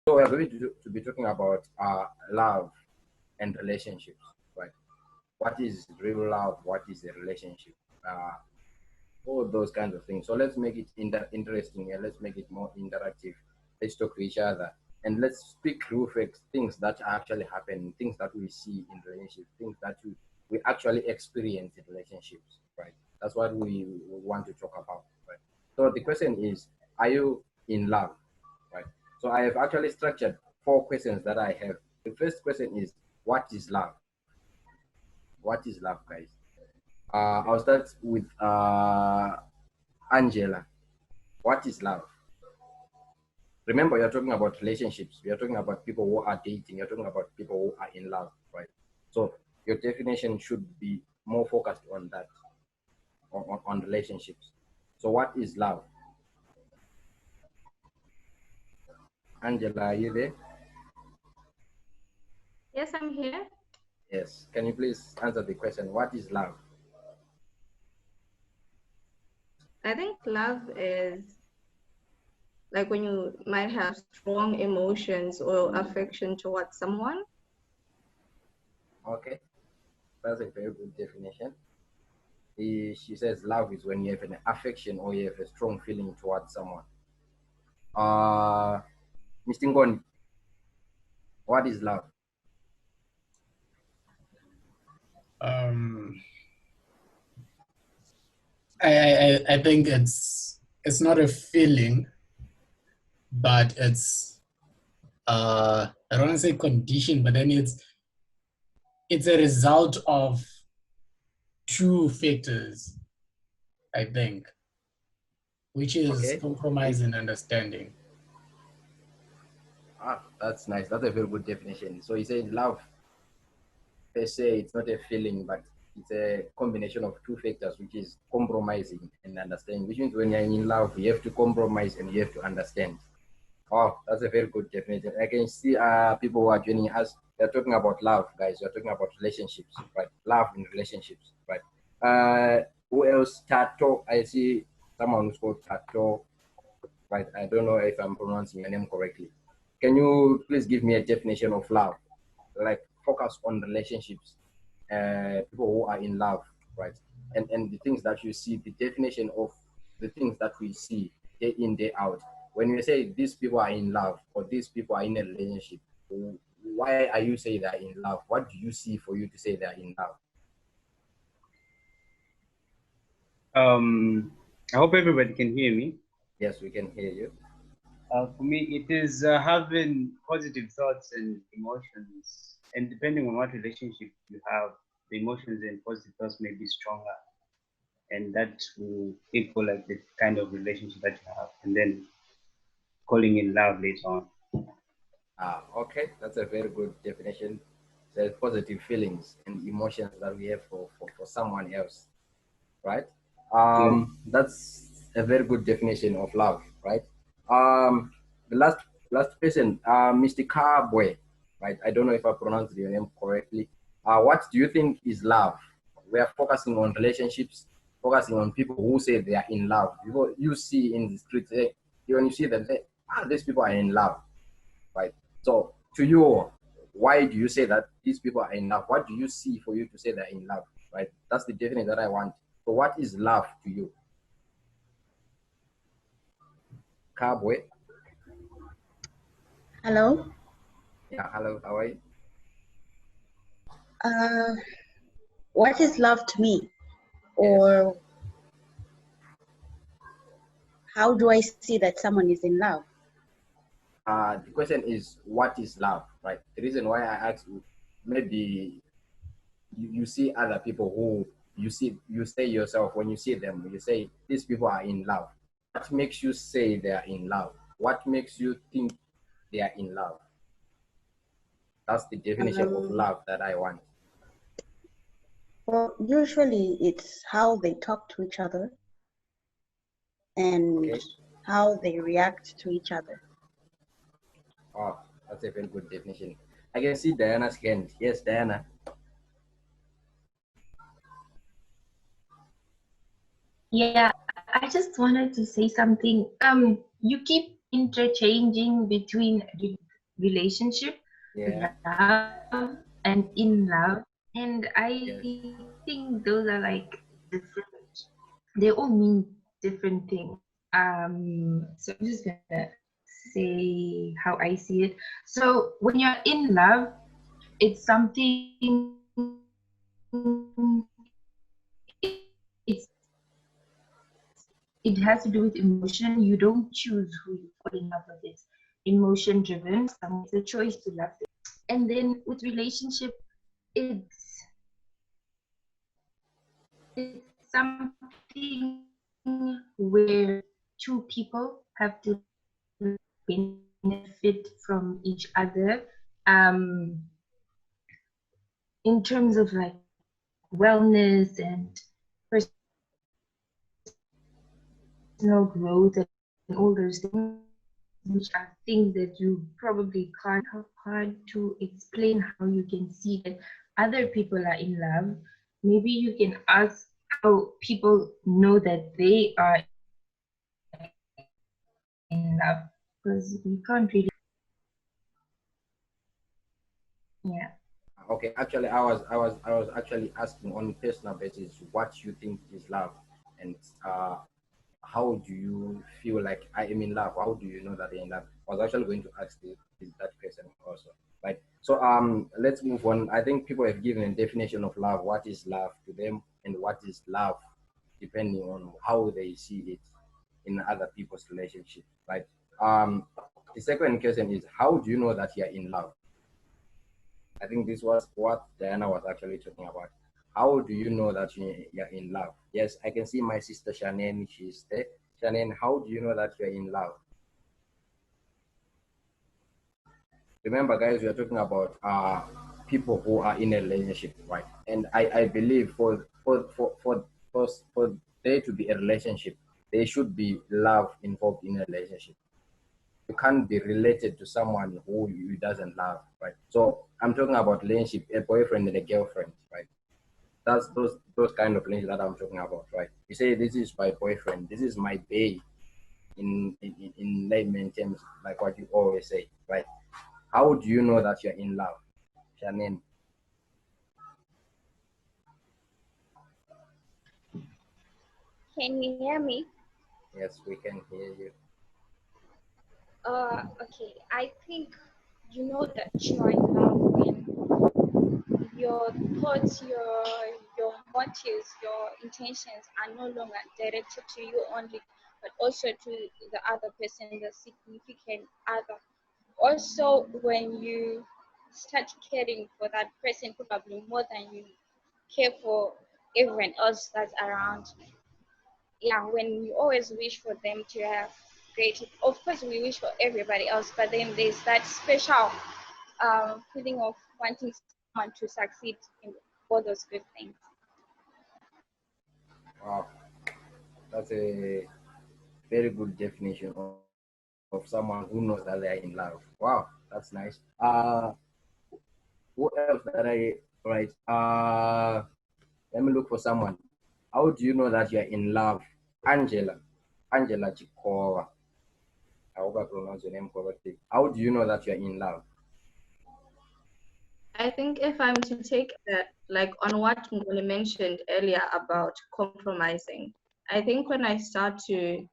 So we're going to be talking about love and relationships, right? What is real love? What is a relationship? All those kinds of things. So let's make it interesting and let's make it more interactive. Let's talk to each other and let's speak through facts, things that actually happen, things that we see in relationships, things that we actually experience in relationships, right? That's what we want to talk about, right? So the question is, are you in love, right? So I have actually structured 4 questions that I have. The first question is, what is love? What is love, guys? I'll start with Angela. What is love? Remember, you're talking about relationships. You're talking about people who are dating. You're talking about people who are in love, right? So your definition should be more focused on that, on relationships. So what is love? Angela, are you there? Yes, I'm here. Yes. Can you please answer the question? What is love? I think love is like when you might have strong emotions or affection towards someone. Okay, that's a very good definition. She says love is when you have an affection or you have a strong feeling towards someone. Uh, Mr. Ngoni, what is love? Um, I think it's not a feeling, but it's I don't want to say condition, but then it's a result of two factors, I think, which is Okay. compromise and understanding. That's nice. That's a very good definition. So you say love per se, it's not a feeling, but it's a combination of two factors, which is compromising and understanding. Which means when you're in love, you have to compromise and you have to understand. Oh, that's a very good definition. I can see people who are joining us. They're talking about love, guys. We're talking about relationships, right? Love in relationships, right? Who else? Tato. I see someone who's called Tato, right? I don't know if I'm pronouncing your name correctly. Can you please give me a definition of love? Like focus on relationships, people who are in love, right? And the things that you see, the definition of the things that we see day in, day out. When you say these people are in love or these people are in a relationship, why are you saying they're in love? What do you see for you to say they're in love? I hope everybody can hear me. Yes, we can hear you. For me, it is having positive thoughts and emotions, and depending on what relationship you have, the emotions and positive thoughts may be stronger, and that will equal like the kind of relationship that you have, and then calling in love later on. Okay, that's a very good definition. The positive feelings and emotions that we have for someone else, right? Yeah. That's a very good definition of love, right? The last person, Mr. Carboy, right? I don't know if I pronounced your name correctly. What do you think is love? We are focusing on relationships, focusing on people who say they are in love. You see in the streets, when you see them, say, these people are in love, right? So to you, why do you say that these people are in love? What do you see for you to say they're in love, right? That's the definition that I want. So what is love to you? Cowboy. Hello. Yeah, hello, how are you? Uh, what is love to me? Yes. Or how do I see that someone is in love? The question is, what is love, right? The reason why I asked you, maybe you see other people who you say yourself, when you see them, you say, these people are in love. What makes you say they are in love? What makes you think they are in love? That's the definition of love that I want. Well, usually it's how they talk to each other and Okay. how they react to each other. Oh, that's a very good definition. I can see Diana's hand. Yes, Diana. Yeah, I just wanted to say something. You keep interchanging between relationship, Yeah. love, and in love. And I Yes. think those are like different. They all mean different things. So I'm just gonna say how I see it. So when you're in love, it's something. It has to do with emotion. You don't choose who you fall in love with. It's emotion driven. It's a choice to love them. And then with relationship, it's something where two people have to benefit from each other. In terms of like wellness and personal growth and all those things, which are things that you probably can't have hard to explain how you can see that other people are in love. Maybe you can ask how people know that they are in love, because we can't really. Yeah. Okay, actually, I was actually asking on personal basis what you think is love, and how do you feel like I am in love? How do you know that I'm in love? I was actually going to ask that question also. Right. So let's move on. I think people have given a definition of love. What is love to them, and what is love, depending on how they see it in other people's relationship. Right. The second question is, how do you know that you're in love? I think this was what Diana was actually talking about. How do you know that you're in love? Yes, I can see my sister Shannon, she's there. Shannon, how do you know that you're in love? Remember, guys, we are talking about people who are in a relationship, right? And I believe for there to be a relationship, there should be love involved in a relationship. You can't be related to someone who you doesn't love, right? So I'm talking about relationship, a boyfriend and a girlfriend, right? That's those kind of relationship that I'm talking about, right? You say this is my boyfriend, this is my bae, in layman terms, like what you always say, right? How do you know that you're in love, Shannon? Can you hear me? Yes, we can hear you. Okay. I think you know that you are in love when your thoughts, your motives, your intentions are no longer directed to you only, but also to the other person, the significant other. Also, when you start caring for that person, probably more than you care for everyone else that's around. Yeah, when we always wish for them to have great, of course we wish for everybody else, but then there's that special feeling of wanting someone to succeed in all those good things. Wow, that's a very good definition of someone who knows that they are in love. Wow, that's nice. Who else that I right? Let me look for someone. How do you know that you're in love? Angela. Angela Chikova. I hope I pronounce your name correctly. How do you know that you're in love? I think if I'm to take that, like on what Ngoni mentioned earlier about compromising, I think when I start to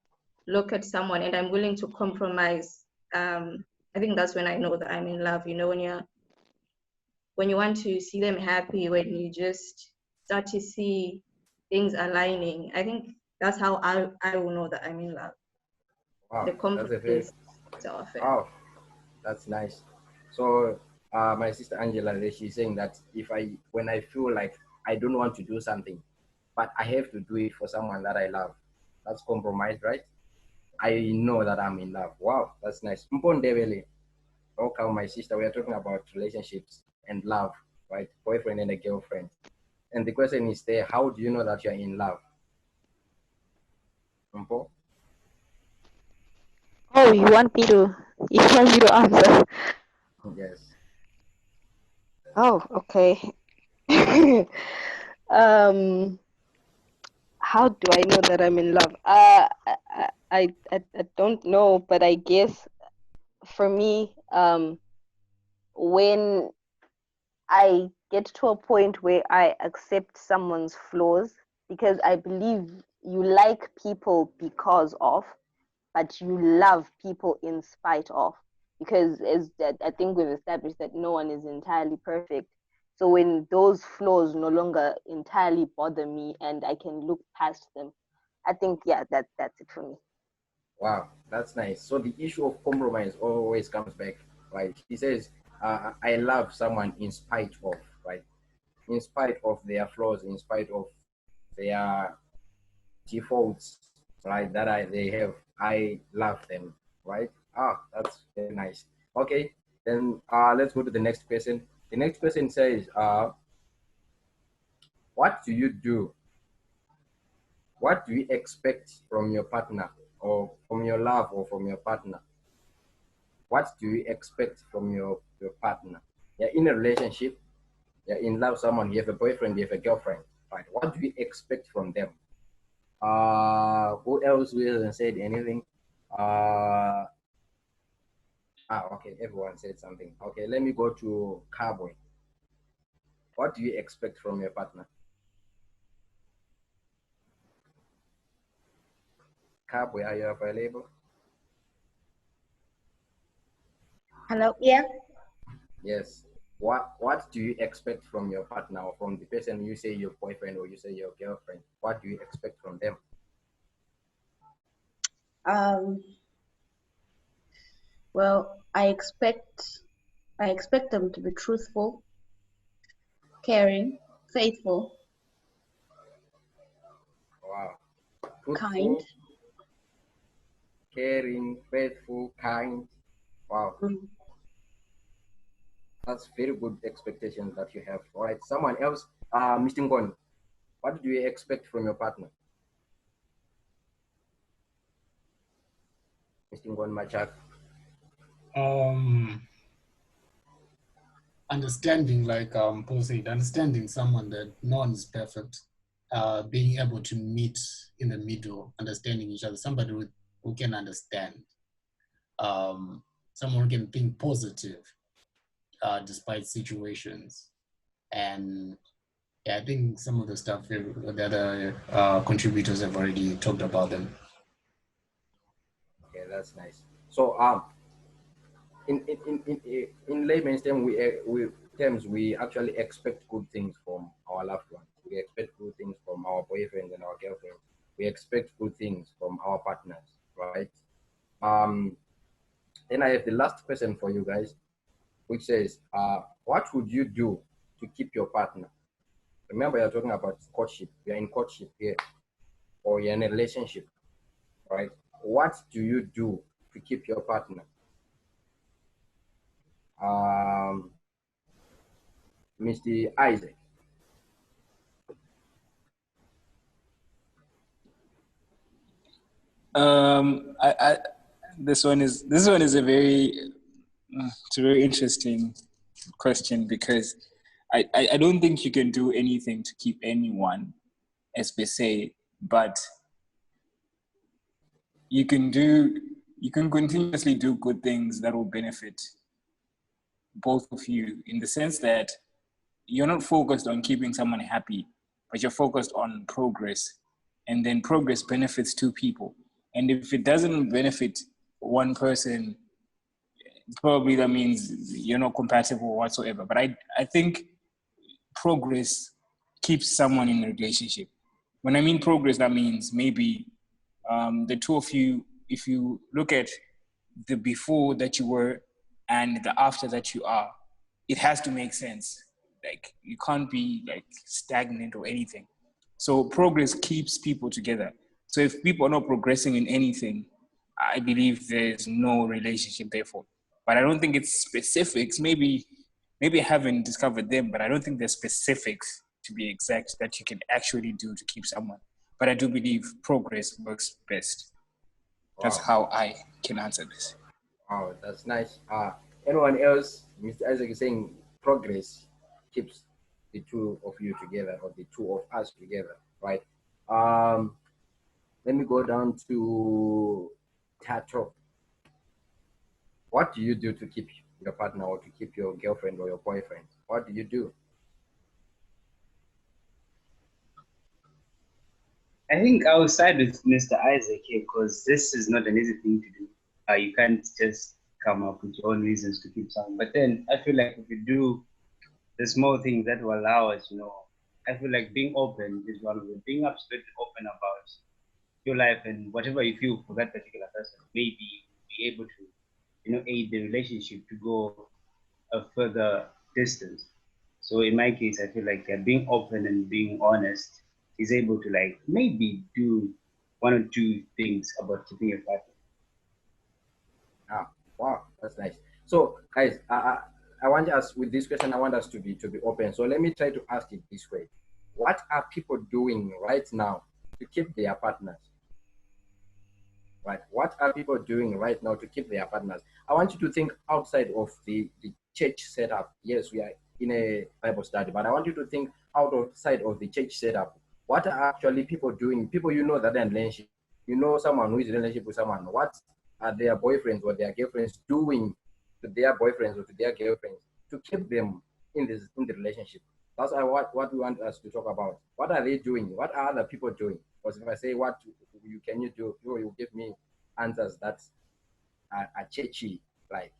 look at someone and I'm willing to compromise, I think that's when I know that I'm in love. You know, when you want to see them happy, when you just start to see things aligning, I think that's how I will know that I'm in love. The Wow, that's a very compromise stuff. wow, that's nice. So my sister Angela, she's saying that if I when I feel like I don't want to do something, but I have to do it for someone that I love, that's compromise, right? I know that I'm in love. Wow, that's nice. Mpondebele. Okay, my sister, we are talking about relationships and love, right? Boyfriend and a girlfriend. And the question is there, how do you know that you're in love? Mpo? Oh, you want me to answer? Yes. Oh, okay. um, how do I know that I'm in love? I don't know, but I guess for me, when I get to a point where I accept someone's flaws, because I believe you like people because of, but you love people in spite of. Because as that, I think we've established that no one is entirely perfect. So when those flaws no longer entirely bother me and I can look past them, I think that's it for me. Wow, that's nice. So the issue of compromise always comes back, right? He says, I love someone in spite of, right? In spite of their flaws, in spite of their defaults, right? They have, I love them, right? Ah, that's very nice. Okay, then let's go to the next question. The next question says, what do you do? What do you expect from your partner or from your love or from your partner? What do you expect from your partner? You're in a relationship, you're in love with someone, you have a boyfriend, you have a girlfriend, right? What do you expect from them? Who else who hasn't said anything? Okay, everyone said something. Okay, let me go to Cowboy. What do you expect from your partner? Cowboy, are you available? Hello, yeah. Yes. What do you expect from your partner or from the person you say your boyfriend or you say your girlfriend? What do you expect from them? Well, I expect them to be truthful, caring, faithful, Wow. kind. Truthful, caring, faithful, kind. Wow. Mm. That's very good expectations that you have. All right. Someone else, Mr. Ngon, what do you expect from your partner? Mr. Ngon Machak. Understanding, like Paul said, understanding someone that no one is perfect, being able to meet in the middle, understanding each other, somebody who can understand, someone who can think positive despite situations. And yeah, I think some of the stuff the other contributors have already talked about them. Okay, that's nice. So in layman's terms, we actually expect good things from our loved ones. We expect good things from our boyfriends and our girlfriends. We expect good things from our partners, right? Um, then I have the last question for you guys, which says, what would you do to keep your partner? Remember, you're talking about courtship. You're in courtship here, or you're in a relationship, right? What do you do to keep your partner? Mr. Isaac. This one is it's a very interesting question because I don't think you can do anything to keep anyone, as per se, but you can continuously do good things that will benefit both of you, in the sense that you're not focused on keeping someone happy, but you're focused on progress. And then progress benefits two people. And if it doesn't benefit one person, probably that means you're not compatible whatsoever. But I think progress keeps someone in a relationship. When I mean progress, that means maybe the two of you, if you look at the before that you were and the after that you are, it has to make sense. Like you can't be like stagnant or anything. So progress keeps people together. So if people are not progressing in anything, I believe there's no relationship therefore. But I don't think it's specifics. Maybe I haven't discovered them, but I don't think there's specifics to be exact that you can actually do to keep someone. But I do believe progress works best. That's Wow. how I can answer this. Wow, that's nice. Anyone else? Mr. Isaac is saying progress keeps the two of you together or the two of us together, right? Let me go down to Tato. What do you do to keep your partner or to keep your girlfriend or your boyfriend? What do you do? I think I'll side with Mr. Isaac here because this is not an easy thing to do. You can't just come up with your own reasons to keep someone. But then I feel like if you do the small things that will allow us, I feel like being open is one of them. Being absolutely open about your life and whatever you feel for that particular person, maybe be able to, aid the relationship to go a further distance. So in my case, I feel like being open and being honest is able to like maybe do one or two things about keeping your partner. Ah, wow, that's nice. So, guys, I want us with this question. I want us to be open. So let me try to ask it this way: what are people doing right now to keep their partners? Right? What are people doing right now to keep their partners? I want you to think outside of the church setup. Yes, we are in a Bible study, but I want you to think outside of the church setup. What are actually people doing? People you know that they're in relationship. You know someone who is in a relationship with someone. What are their boyfriends or their girlfriends doing to their boyfriends or to their girlfriends to keep them in the relationship? That's what we want us to talk about. What are they doing? What are other people doing? Because if I say what you do, you give me answers that are churchy, like.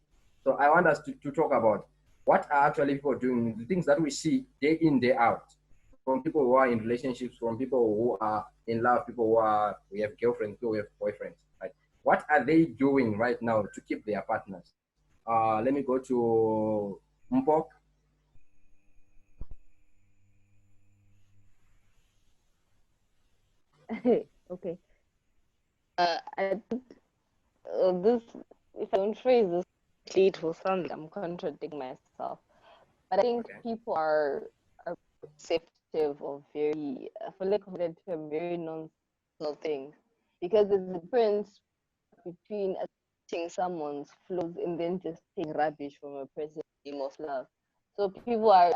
So I want us to talk about what are actually people doing, the things that we see day in, day out, from people who are in relationships, from people who are in love, people we have girlfriends, people who have boyfriends. Right? What are they doing right now to keep their partners? Let me go to Mpok. Okay. I think this, if I don't phrase this, it will sound like I'm contradicting myself. But I think people are receptive of very, for lack of a better term, very nonsensical things. Because there's a difference between accepting someone's flaws and then just taking rubbish from a person's name of love. So people are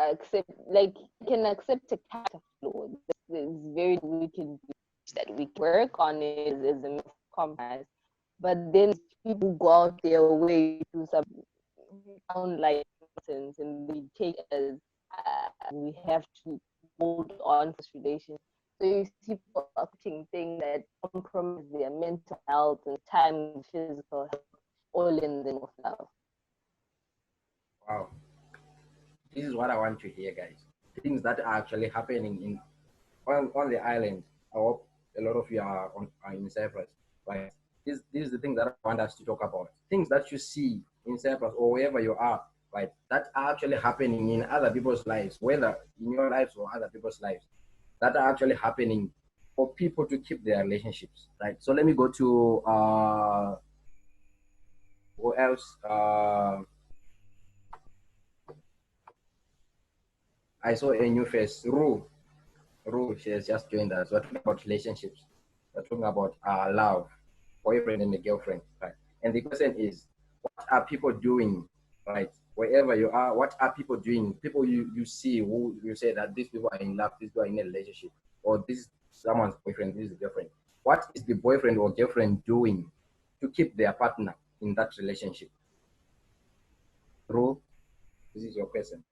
can accept a character flaw. There's very we can do that we work on it as a compromise. But then people go out their way to some sound like nonsense, and we take as we have to hold on to this relationship. So you see people acting things that compromise their mental health and time, physical health, all in the name of love. Wow, this is what I want to hear, guys. Things that are actually happening on the island. I hope a lot of you are in Cyprus, right? This is the thing that I want us to talk about. Things that you see in Cyprus or wherever you are, right? That are actually happening in other people's lives, whether in your lives or other people's lives, that are actually happening for people to keep their relationships, right? So let me go to who else? I saw a new face, Ru, she has just joined us. We're talking about relationships. We're talking about love, boyfriend and a girlfriend, right? And the question is, what are people doing, right? Wherever you are, what are people doing? People you see who you say that these people are in love, these people are in a relationship, or this is someone's boyfriend, this is a girlfriend. What is the boyfriend or girlfriend doing to keep their partner in that relationship? Ru, this is your question.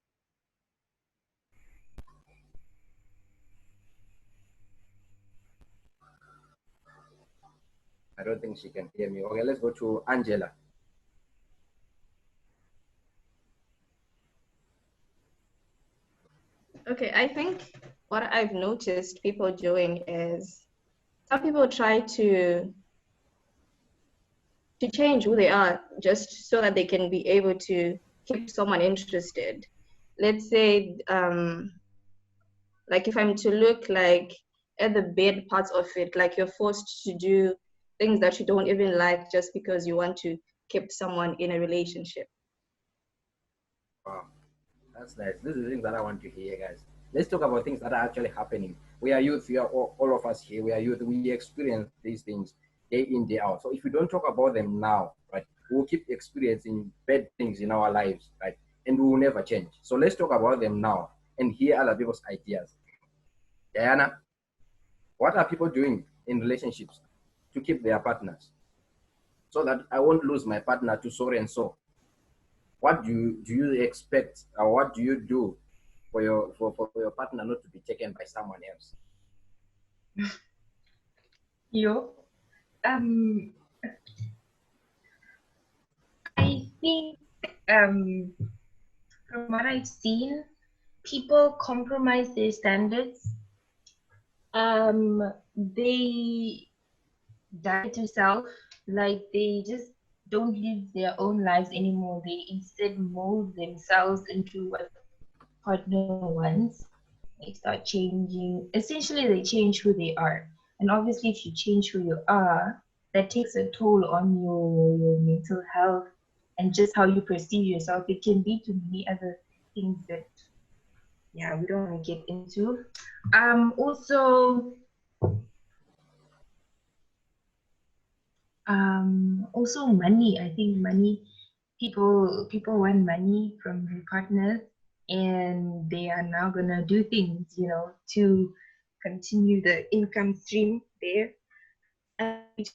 I don't think she can hear me. Okay, let's go to Angela. Okay, I think what I've noticed people doing is some people try to change who they are just so that they can be able to keep someone interested. Let's say, like if I'm to look like at the bad parts of it, like you're forced to do things that you don't even like just because you want to keep someone in a relationship. Wow. That's nice. This is the things that I want to hear, guys. Let's talk about things that are actually happening. We are youth. We are all of us here. We are youth. We experience these things day in, day out. So if we don't talk about them now, right, we'll keep experiencing bad things in our lives, right, and we will never change. So let's talk about them now and hear other people's ideas. Diana, what are people doing in relationships to keep their partners so that I won't lose my partner to so and so? what do you expect, or what do you do for your partner not to be taken by someone else? I think from what I've seen, people compromise their standards. They die to self, like they just don't live their own lives anymore. They instead mold themselves into what partner wants. They start changing. Essentially, they change who they are. And obviously, if you change who you are, that takes a toll on your mental health and just how you perceive yourself. It can lead to many other things that, yeah, we don't want to get into. Also money. I think money. People want money from their partners, and they are now gonna do things, to continue the income stream there. And it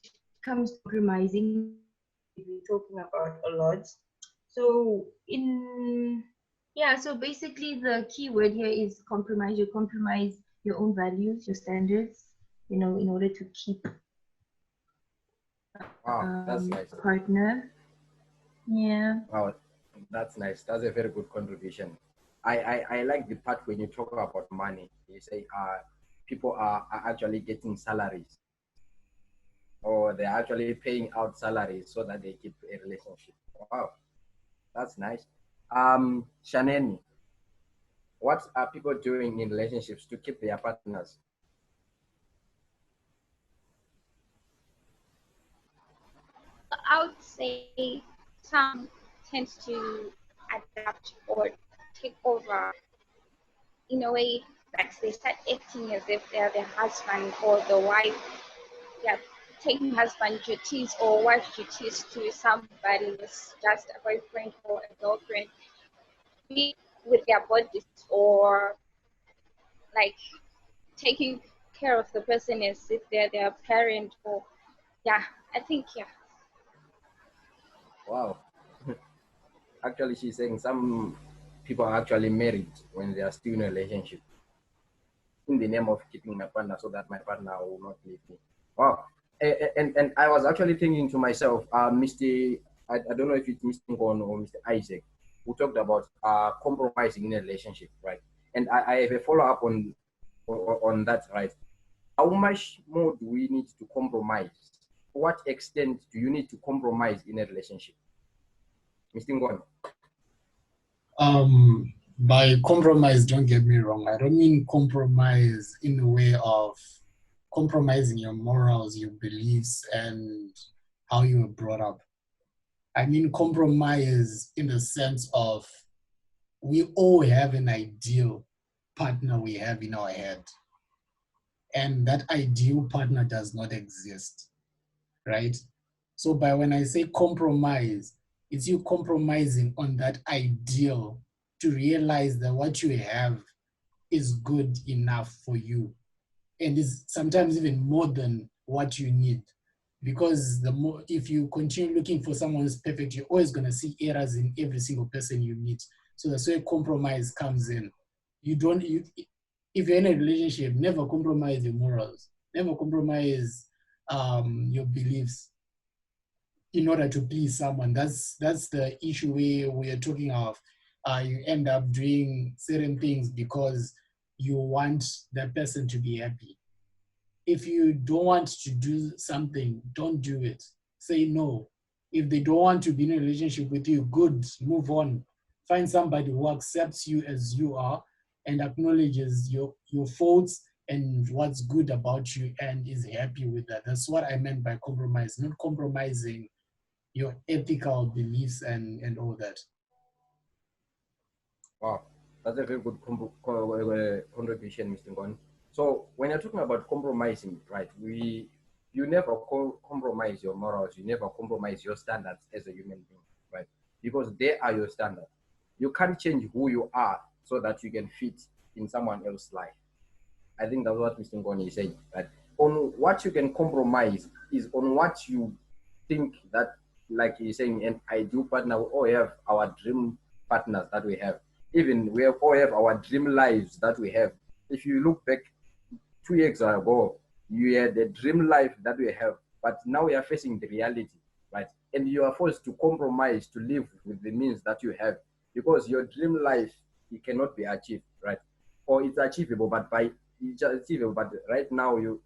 comes to compromising, we're talking about a lot. So so basically the key word here is compromise. You compromise your own values, your standards, in order to keep Wow, that's nice. partner. Yeah. Wow, that's nice. That's a very good contribution. I like the part when you talk about money. You say people are actually getting salaries, or they're actually paying out salaries so that they keep a relationship. Wow, that's nice. Shaneni, what are people doing in relationships to keep their partners? I would say some tends to adapt or take over in a way that they start acting as if they're the husband or the wife. Yeah, taking husband duties or wife duties to somebody who's just a boyfriend or a girlfriend, be with their bodies or like taking care of the person as if they're their parent or yeah, I think yeah. Wow. Actually, she's saying some people are actually married when they are still in a relationship in the name of keeping my partner so that my partner will not leave me. Wow. And I was actually thinking to myself, I don't know if it's Mr. Ngon or Mr. Isaac, who talked about compromising in a relationship, right? And I have a follow up on that, right? How much more do we need to compromise? To what extent do you need to compromise in a relationship? Mr. Ngon. By compromise, don't get me wrong, I don't mean compromise in the way of compromising your morals, your beliefs, and how you were brought up. I mean compromise in the sense of we all have an ideal partner we have in our head. And that ideal partner does not exist, right? So by when I say compromise, it's you compromising on that ideal to realize that what you have is good enough for you and is sometimes even more than what you need. Because the more, if you continue looking for someone who's perfect, you're always going to see errors in every single person you meet. So that's where compromise comes in. If you're in a relationship, never compromise your morals, never compromise your beliefs in order to please someone. That's the issue where we are talking of. You end up doing certain things because you want that person to be happy. If you don't want to do something, don't do it. Say no. If they don't want to be in a relationship with you, good, move on. Find somebody who accepts you as you are and acknowledges your faults and what's good about you and is happy with that. That's what I meant by compromise, not compromising your ethical beliefs and all that. Wow, that's a very good contribution, Mr. Ngon. So when you're talking about compromising, right, you never compromise your morals, you never compromise your standards as a human being, right? Because they are your standards. You can't change who you are so that you can fit in someone else's life. I think that's what Mr. Ngoni is saying. Right? On what you can compromise is on what you think that like you're saying, an ideal partner. We all have our dream partners that we have. Even we all have our dream lives that we have. If you look back 2 years ago, you had the dream life that we have, but now we are facing the reality, right? And you are forced to compromise to live with the means that you have, because your dream life, it cannot be achieved, right? Or it's achievable, but right now you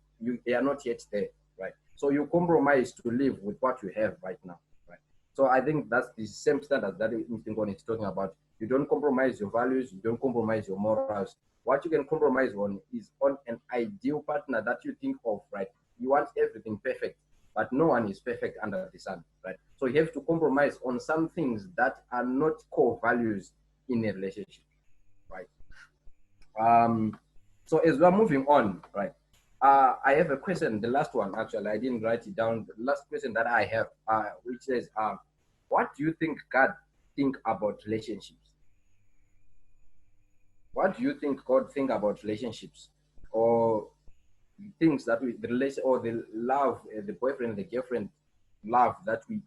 are not yet there, right? So you compromise to live with what you have right now, right? So I think that's the same standard that Instinct is talking about. You don't compromise your values, you don't compromise your morals. What you can compromise on is on an ideal partner that you think of, right? You want everything perfect, but no one is perfect under the sun, right? So you have to compromise on some things that are not core values in a relationship, right? So as we're moving on, right? I have a question, the last one actually, I didn't write it down. The last question that I have, which says, what do you think God think about relationships? What do you think God think about relationships, or things that the relation or the love, the boyfriend, the girlfriend love that we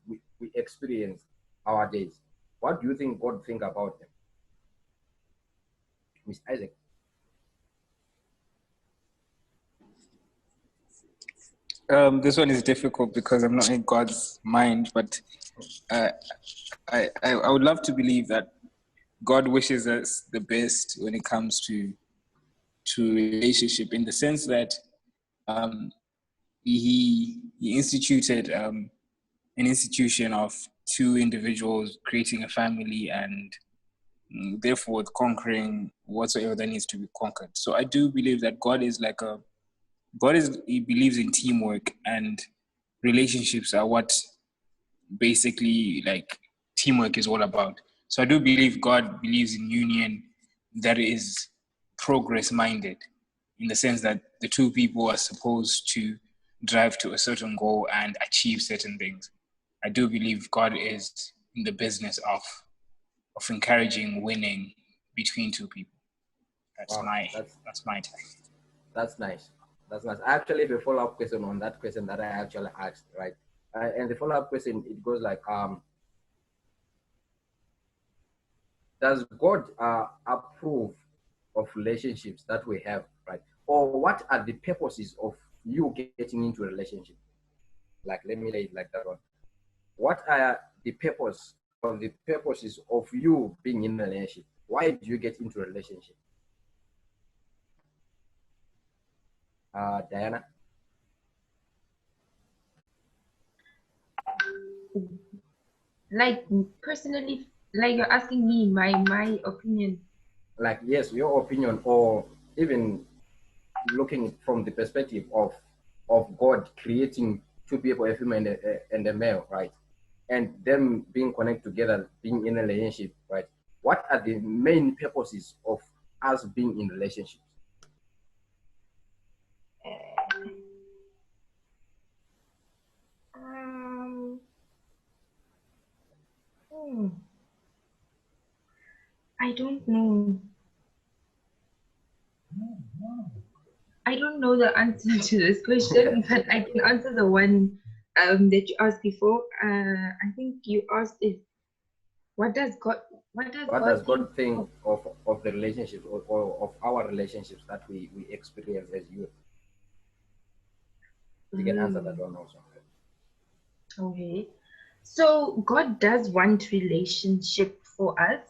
experience nowadays? What do you think God think about them, Miss Isaac? This one is difficult because I'm not in God's mind, but I would love to believe that God wishes us the best when it comes to relationship, in the sense that he instituted an institution of two individuals creating a family, and therefore conquering whatsoever that needs to be conquered. So I do believe that he believes in teamwork, and relationships are what basically like teamwork is all about. So I do believe God believes in union that is progress minded, in the sense that the two people are supposed to drive to a certain goal and achieve certain things. I do believe God is in the business of encouraging winning between two people. That's Wow, my take. that's nice. That's nice. I actually have a follow-up question on that question that I actually asked, right? And the follow-up question, it goes like, does God approve of relationships that we have, right? Or what are the purposes of you getting into a relationship? Like, let me lay it like that one. What are the purposes of you being in a relationship? Why do you get into a relationship? Diana? Like personally, like you're asking me my opinion. Like, yes, your opinion, or even looking from the perspective of God creating two people, a female and a male, right? And them being connected together, being in a relationship, right? What are the main purposes of us being in relationships? I don't know. I don't know the answer to this question, but I can answer the one that you asked before. I think you asked if what does God think of the relationships, or of our relationships that we experience as youth? You can answer that one also. Okay. So God does want relationship for us.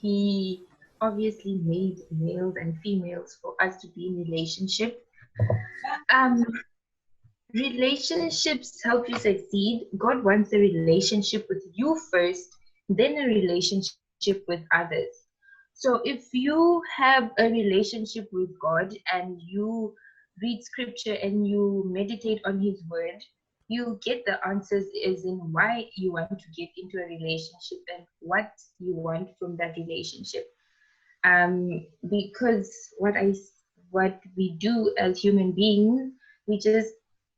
He obviously made males and females for us to be in relationship. Relationships help you succeed. God wants a relationship with you first, then a relationship with others. So if you have a relationship with God and you read scripture and you meditate on his word, you get the answers as in why you want to get into a relationship and what you want from that relationship. Because what we do as human beings, we just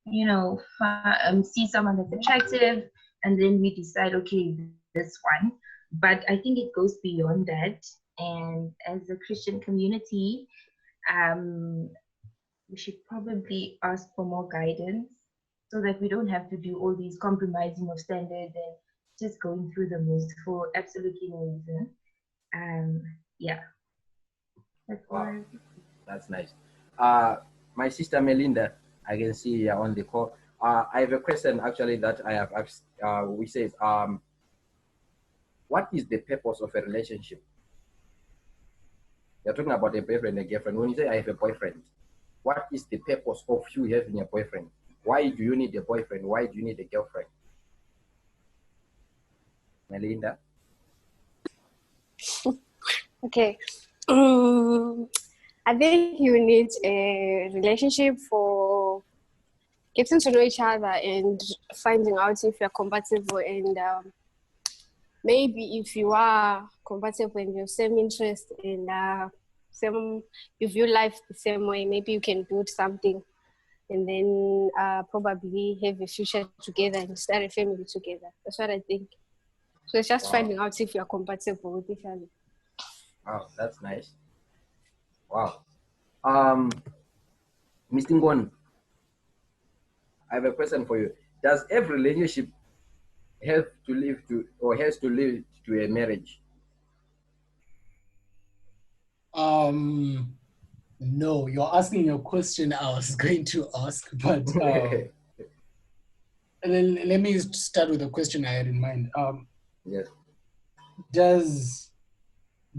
see someone that's attractive and then we decide, okay, this one. But I think it goes beyond that. And as a Christian community, we should probably ask for more guidance so that we don't have to do all these compromising of standards and just going through the most for absolutely no reason. Yeah, that's all. Wow, that's nice. My sister Melinda, I can see you on the call. I have a question actually that I have asked, which says, what is the purpose of a relationship? You're talking about a boyfriend and a girlfriend. When you say I have a boyfriend, what is the purpose of you having a boyfriend? Why do you need a boyfriend? Why do you need a girlfriend? Melinda? Okay. I think you need a relationship for getting to know each other and finding out if you're compatible, and maybe if you are compatible and you have same interest and you view life the same way, maybe you can build something and then probably have a future together and start a family together. That's what I think. So it's just finding out if you're compatible with each other. Wow, that's nice. Wow. Mr. Ngoni, I have a question for you. Does every relationship have to lead to or has to lead to a marriage? No, you're asking your question I was going to ask, but let me start with the question I had in mind. Yes.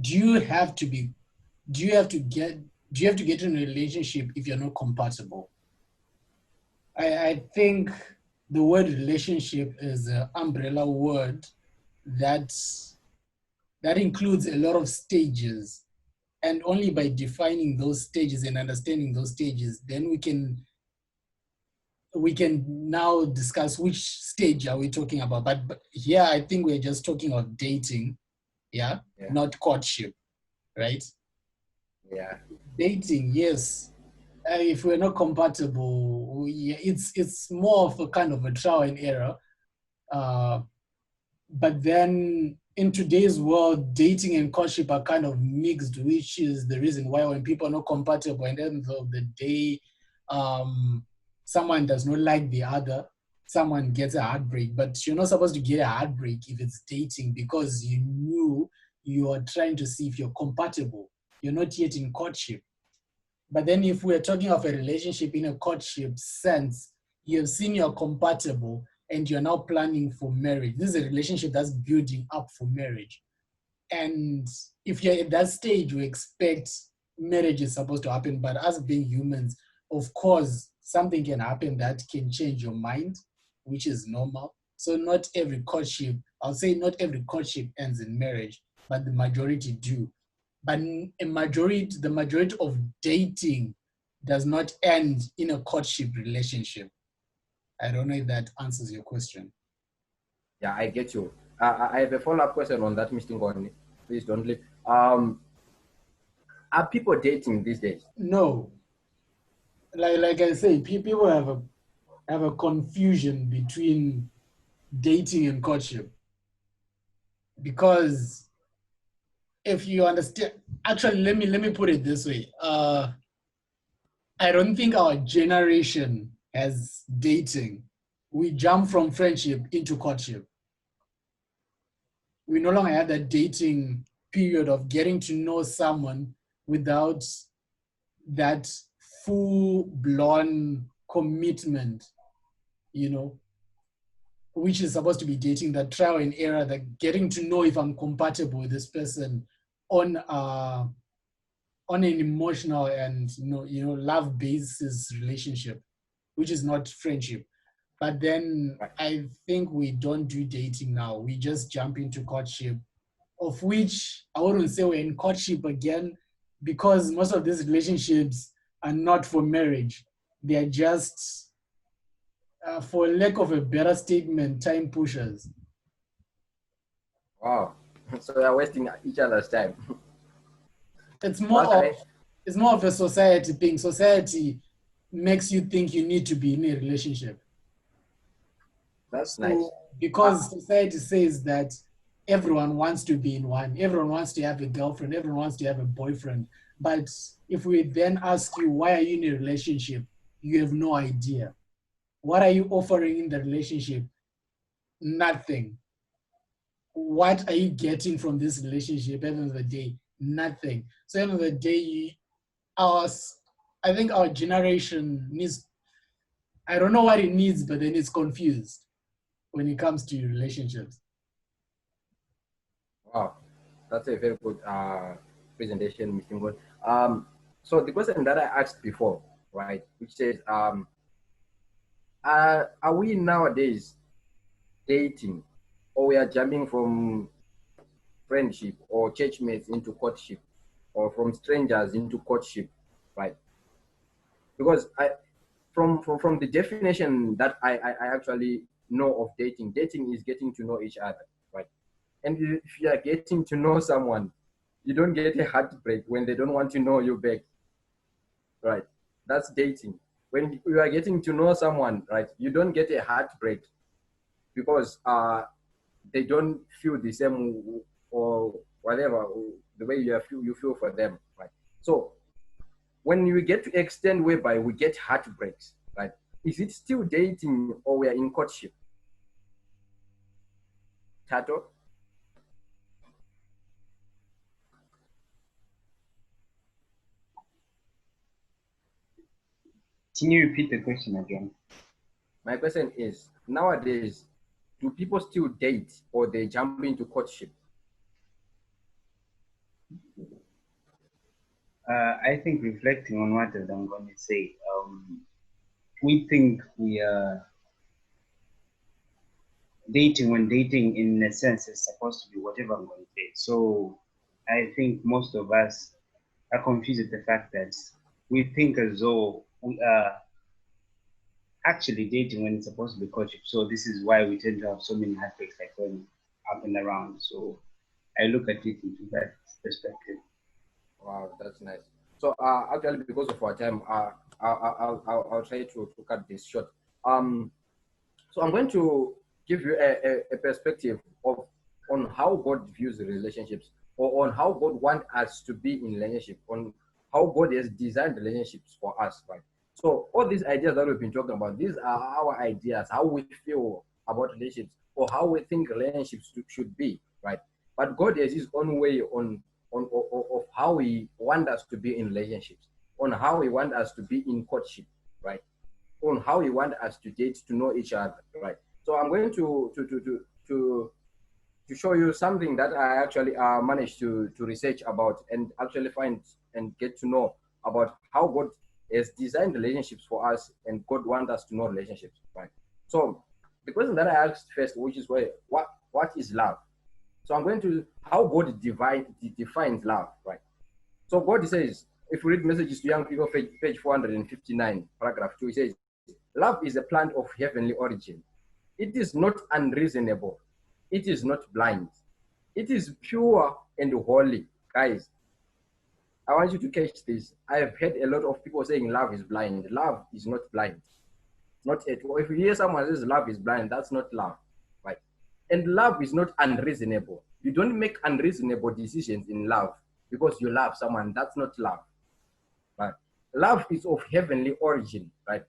Do you have to get in a relationship if you're not compatible? I think the word relationship is an umbrella word that includes a lot of stages, and only by defining those stages and understanding those stages, then we can now discuss which stage are we talking about. But here I think we're just talking of dating, yeah, not courtship, right? Yeah. Dating, yes. If we're not compatible, it's more of a kind of a trial and error. But then in today's world, dating and courtship are kind of mixed, which is the reason why when people are not compatible, at the end of the day, someone does not like the other, someone gets a heartbreak. But you're not supposed to get a heartbreak if it's dating, because you are trying to see if you're compatible. You're not yet in courtship. But then if we're talking of a relationship in a courtship sense, you've seen you're compatible and you're now planning for marriage. This is a relationship that's building up for marriage. And if you're at that stage, we expect marriage is supposed to happen. But as being humans, of course, something can happen that can change your mind, which is normal. So not every courtship, I'll say not every courtship ends in marriage, but the majority do. But the majority of dating does not end in a courtship relationship. I don't know if that answers your question. Yeah, I get you. I have a follow-up question on that, Mr. Ngoni. Please don't leave. Are people dating these days? No. Like I say, people have a confusion between dating and courtship. Because if you understand, actually, let me put it this way. I don't think our generation has dating. We jump from friendship into courtship. We no longer have that dating period of getting to know someone without that full-blown commitment, which is supposed to be dating, that trial and error, that getting to know if I'm compatible with this person on an emotional and love basis relationship, which is not friendship. But then I think we don't do dating now. We just jump into courtship, of which I wouldn't say we're in courtship again, because most of these relationships are not for marriage. They're just, for lack of a better statement, time pushers. Wow. So we are wasting each other's time. It's more of a society thing. Society makes you think you need to be in a relationship. That's nice. Because society says that everyone wants to be in one, everyone wants to have a girlfriend, everyone wants to have a boyfriend. But if we then ask you, why are you in a relationship? You have no idea. What are you offering in the relationship? Nothing. What are you getting from this relationship? At the end of the day, nothing. So at the end of the day, I think our generation needs, I don't know what it needs, but then it's confused when it comes to relationships. Wow, that's a very good presentation, Mr. Ngozi. So the question that I asked before, right, which says, are we nowadays dating, or we are jumping from friendship or churchmates into courtship, or from strangers into courtship, right? Because from the definition that I actually know of dating, dating is getting to know each other, right? And if you are getting to know someone, you don't get a heartbreak when they don't want to know you back, right? That's dating. When you are getting to know someone, right, you don't get a heartbreak because they don't feel the same or whatever the way you feel for them, right? So when we get to extent whereby we get heartbreaks, right, is it still dating or we are in courtship? Tato? Can you repeat the question again? My question is, nowadays, do people still date or they jump into courtship? I think reflecting on what I'm going to say, we think we are dating when dating in a sense is supposed to be whatever I'm going to say. So I think most of us are confused with the fact that we think as though we are actually dating when it's supposed to be courtship. So this is why we tend to have so many heartbreaks like going up and around. So I look at it into that perspective. Wow, that's nice. So actually, because of our time, I'll try to cut this short. So I'm going to give you a perspective of on how God views relationships, or on how God wants us to be in relationship, on how God has designed relationships for us, right? So all these ideas that we've been talking about, these are our ideas, how we feel about relationships, or how we think relationships should be, right? But God has His own way of how He wants us to be in relationships, on how He wants us to be in courtship, right? On how He wants us to date, to know each other, right? So I'm going to show you something that I actually managed to research about and actually find and get to know about how God has designed relationships for us, and God wants us to know relationships, right? So the question that I asked first, which is what is love? So I'm going to how God defines love, right? So God says, if we read Messages to Young People, page 459, paragraph 2, he says, love is a plant of heavenly origin. It is not unreasonable. It is not blind. It is pure and holy. Guys, I want you to catch this. I have heard a lot of people saying love is blind. Love is not blind. Not at all. If you hear someone says love is blind, that's not love, right? And love is not unreasonable. You don't make unreasonable decisions in love because you love someone. That's not love, right? Love is of heavenly origin, right?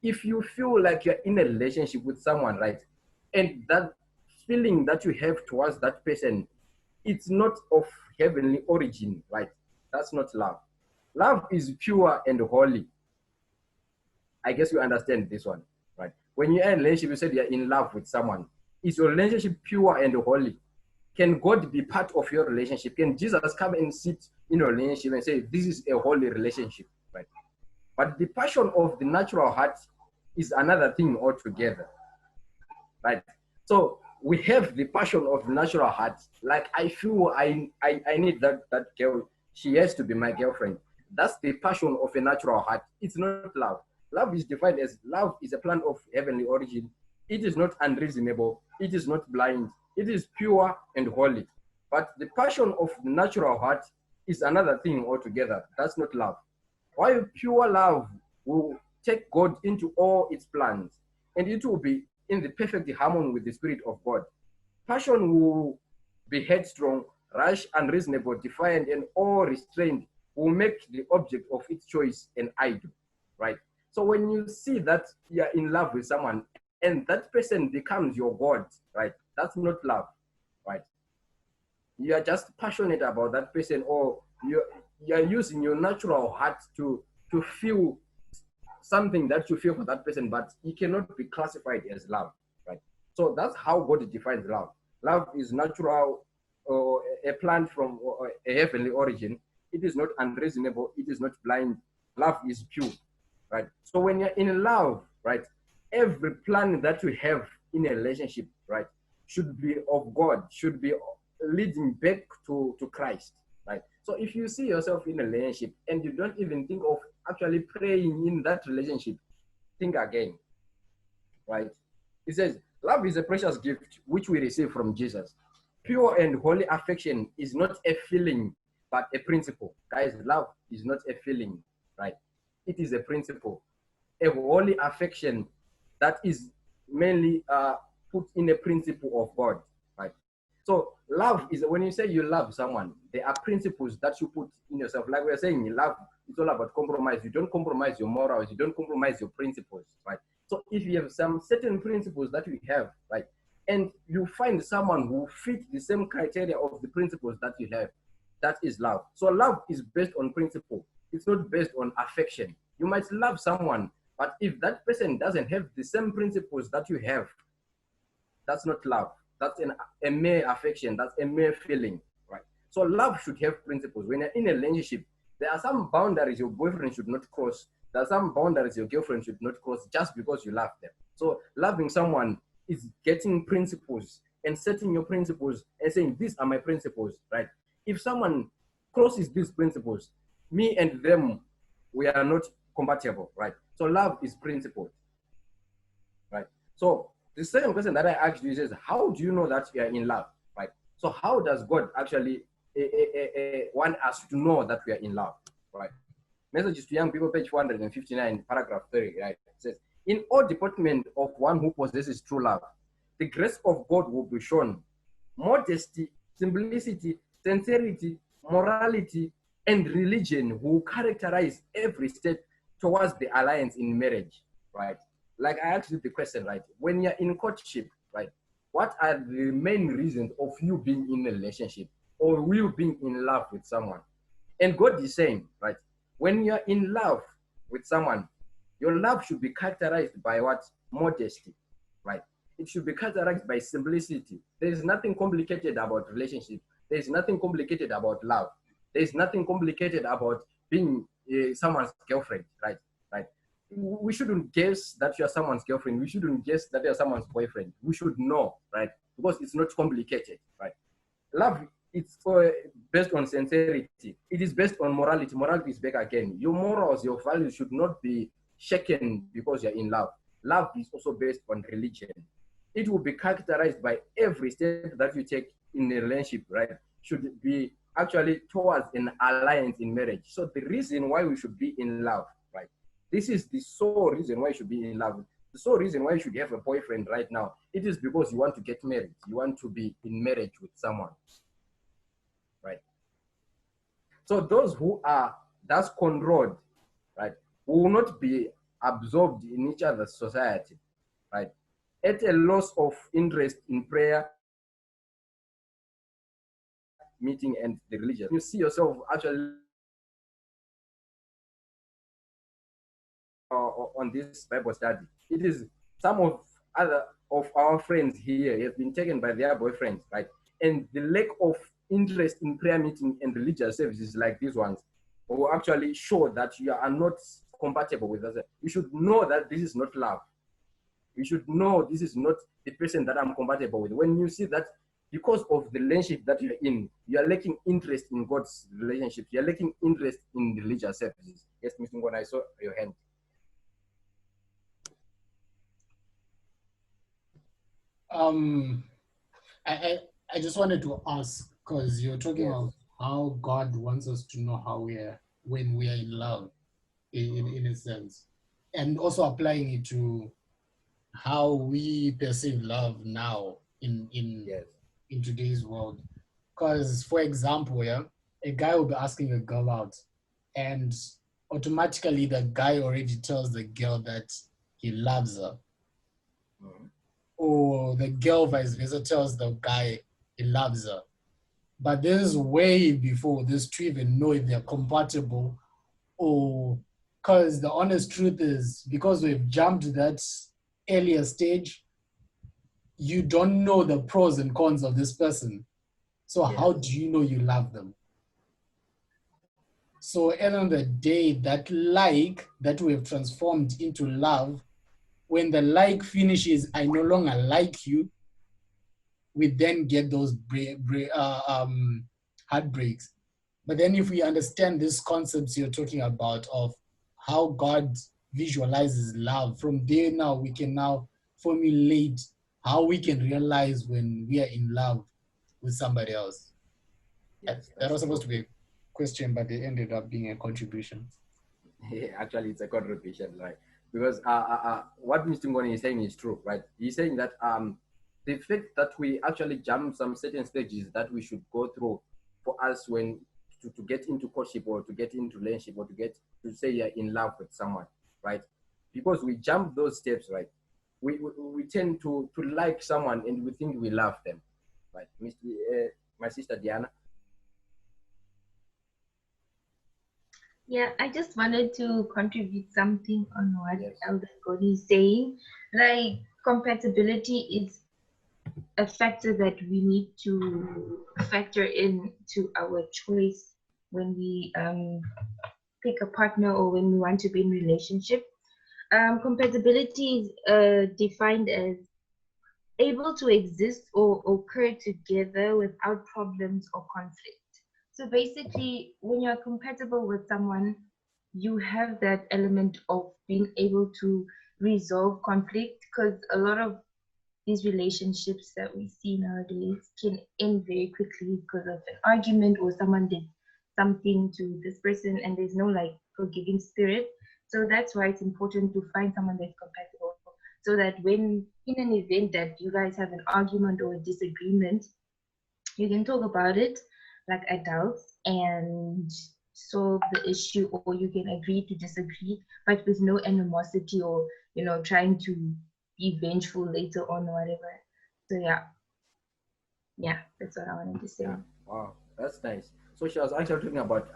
If you feel like you're in a relationship with someone, right, and that feeling that you have towards that person, it's not of heavenly origin, right? That's not love. Love is pure and holy. I guess you understand this one, right? When you're in a relationship, you said you're in love with someone. Is your relationship pure and holy? Can God be part of your relationship? Can Jesus come and sit in your relationship and say, this is a holy relationship, right? But the passion of the natural heart is another thing altogether, right? So we have the passion of the natural heart. Like I feel I need that girl. She has to be my girlfriend. That's the passion of a natural heart. It's not love. Love is defined as love is a plan of heavenly origin. It is not unreasonable. It is not blind. It is pure and holy. But the passion of the natural heart is another thing altogether. That's not love. While pure love will take God into all its plans, and it will be in the perfect harmony with the Spirit of God. Passion will be headstrong, rash, unreasonable, defiant, and all restrained will make the object of its choice an idol, right? So when you see that you're in love with someone and that person becomes your God, right? That's not love, right? You are just passionate about that person, or you're using your natural heart to feel something that you feel for that person, but it cannot be classified as love, right? So that's how God defines love. Love is natural, or a plant from a heavenly origin. It is not unreasonable. It is not blind. Love is pure, right? So when you're in love, right, every plan that you have in a relationship, right, should be of God, should be leading back to Christ, right? So if you see yourself in a relationship and you don't even think of actually praying in that relationship, think again, right? It says, love is a precious gift which we receive from Jesus. Pure and holy affection is not a feeling, but a principle. Guys, love is not a feeling, right? It is a principle. A holy affection that is mainly put in a principle of God, right? So love is, when you say you love someone, there are principles that you put in yourself. Like we are saying, in love, it's all about compromise. You don't compromise your morals. You don't compromise your principles, right? So if you have some certain principles that you have, right, and you find someone who fits the same criteria of the principles that you have, that is love. So love is based on principle. It's not based on affection. You might love someone, but if that person doesn't have the same principles that you have, that's not love. That's a mere affection. That's a mere feeling, right? So love should have principles. When you're in a relationship, there are some boundaries your boyfriend should not cross. There are some boundaries your girlfriend should not cross just because you love them. So loving someone is getting principles and setting your principles and saying, these are my principles, right? If someone crosses these principles, me and them, we are not compatible, right? So love is principled, right? So the second question that I asked you is, how do you know that you are in love, right? So how does God actually want us to know that we are in love, right? Messages to Young People, page 459, paragraph 30, right? It says, in all department of one who possesses true love, the grace of God will be shown. Modesty, simplicity, sincerity, morality, and religion will characterize every step towards the alliance in marriage, right? Like I asked you the question, right? When you're in courtship, right, what are the main reasons of you being in a relationship or you being in love with someone? And God is saying, right, when you're in love with someone, your love should be characterized by what? Modesty, right? It should be characterized by simplicity. There is nothing complicated about relationship. There is nothing complicated about love. There is nothing complicated about being someone's girlfriend, right? Right. We shouldn't guess that you're someone's girlfriend. We shouldn't guess that you're someone's boyfriend. We should know, right? Because it's not complicated, right? Love, it's based on sincerity. It is based on morality. Morality is back again. Your morals, your values should not be shaken because you're in love. Love is also based on religion. It will be characterized by every step that you take in a relationship, right? Should be actually towards an alliance in marriage. So the reason why we should be in love, right? This is the sole reason why you should be in love. The sole reason why you should have a boyfriend right now, it is because you want to get married. You want to be in marriage with someone, right? So those who are thus controlled, right, will not be absorbed in each other's society, right? At a loss of interest in prayer, meeting, and the religion. You see yourself actually on this Bible study. It is some of other of our friends here have been taken by their boyfriends, right? And the lack of interest in prayer meeting and religious services like these ones will actually show that you are not compatible with us. You should know that this is not love. You should know this is not the person that I'm compatible with. When you see that because of the relationship that you're in, you are lacking interest in God's relationship, you're lacking interest in religious services. Yes, Mr. Ngona, I saw your hand. I just wanted to ask, because you're talking Yes. about how God wants us to know how we are when we are in love, in a sense, and also applying it to how we perceive love now Yes. in today's world. Because, for example, yeah, a guy will be asking a girl out, and automatically the guy already tells the girl that he loves her. Or the girl vice versa tells the guy he loves her. But this is way before this to even know if they're compatible, or because the honest truth is, because we've jumped that earlier stage, you don't know the pros and cons of this person. So how do you know you love them? So at the end of the day, that like that we have transformed into love, when the like finishes, I no longer like you, we then get those heartbreaks. But then if we understand these concepts you're talking about of how God visualizes love, from there now we can now formulate how we can realize when we are in love with somebody else. Yes, that was supposed to be a question, but it ended up being a contribution. Yeah, actually, it's a contribution, right? Because what Mr. Ngoni is saying is true, right? He's saying that the fact that we actually jump some certain stages that we should go through for us when to get into courtship or to get into relationship or to get to say you're in love with someone, right? Because we jump those steps, right? We tend to like someone and we think we love them, right? My sister Diana. Yeah, I just wanted to contribute something on what Elder Godi is saying. Like, compatibility is a factor that we need to factor in to our choice when we pick a partner or when we want to be in relationship. Compatibility is defined as able to exist or occur together without problems or conflict. So basically, when you're compatible with someone, you have that element of being able to resolve conflict, because a lot of these relationships that we see nowadays can end very quickly because of an argument or someone did something to this person and there's no like forgiving spirit. So that's why it's important to find someone that's compatible, so that when in an event that you guys have an argument or a disagreement, you can talk about it like adults and solve the issue, or you can agree to disagree, but with no animosity or trying to be vengeful later on or whatever. So yeah, that's what I wanted to say. Yeah. Wow, that's nice. So she was actually talking about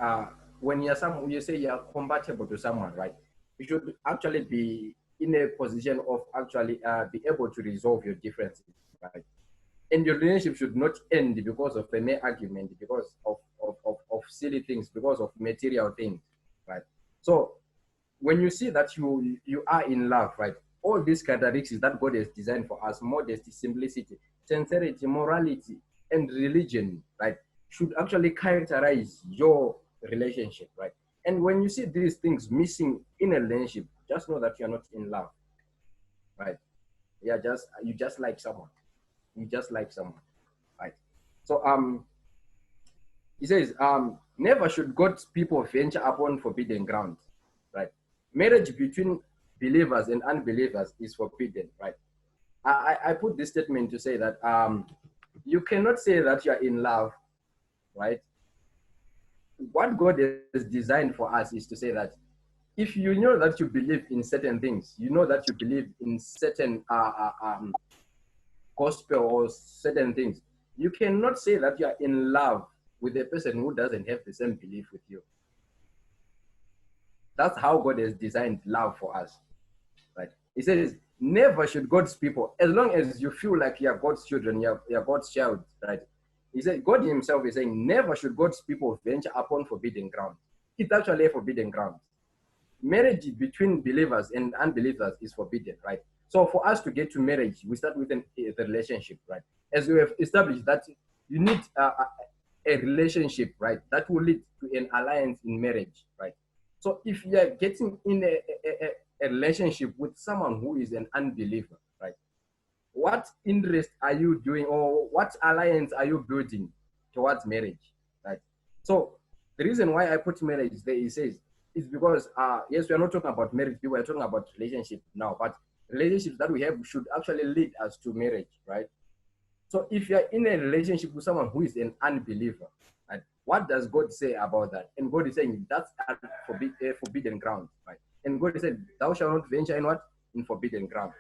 when you say you're compatible to someone, right? You should actually be in a position of actually be able to resolve your differences, right? And your relationship should not end because of a mere argument, because of silly things, because of material things, right? So when you see that you are in love, right? All these characteristics that God has designed for us, modesty, simplicity, sincerity, morality, and religion, right, should actually characterize your relationship, right? And when you see these things missing in a relationship, just know that you're not in love, right? You just like someone. You just like someone, right? So he says, never should God's people venture upon forbidden ground, right? Marriage between believers and unbelievers is forbidden, right? I put this statement to say that you cannot say that you're in love, right? What God has designed for us is to say that if you know that you believe in certain things, you know that you believe in certain gospel or certain things, you cannot say that you are in love with a person who doesn't have the same belief with you. That's how God has designed love for us, right? He says, never should God's people, as long as you feel like you're God's children, you're God's child, right? He said, God himself is saying, never should God's people venture upon forbidden ground. It's actually a forbidden ground. Marriage between believers and unbelievers is forbidden, right? So for us to get to marriage, we start with the relationship, right? As we have established that you need a relationship, right? That will lead to an alliance in marriage, right? So if you are getting in a relationship with someone who is an unbeliever, right? What interest are you doing, or what alliance are you building towards marriage, right? So the reason why I put marriage there, he says, is because yes, we are not talking about marriage, we are talking about relationship now, but relationships that we have should actually lead us to marriage, right? So if you are in a relationship with someone who is an unbeliever, right, What does God say about that? And God is saying that's a forbidden ground, right? And God said, "Thou shalt not venture in what? In forbidden ground."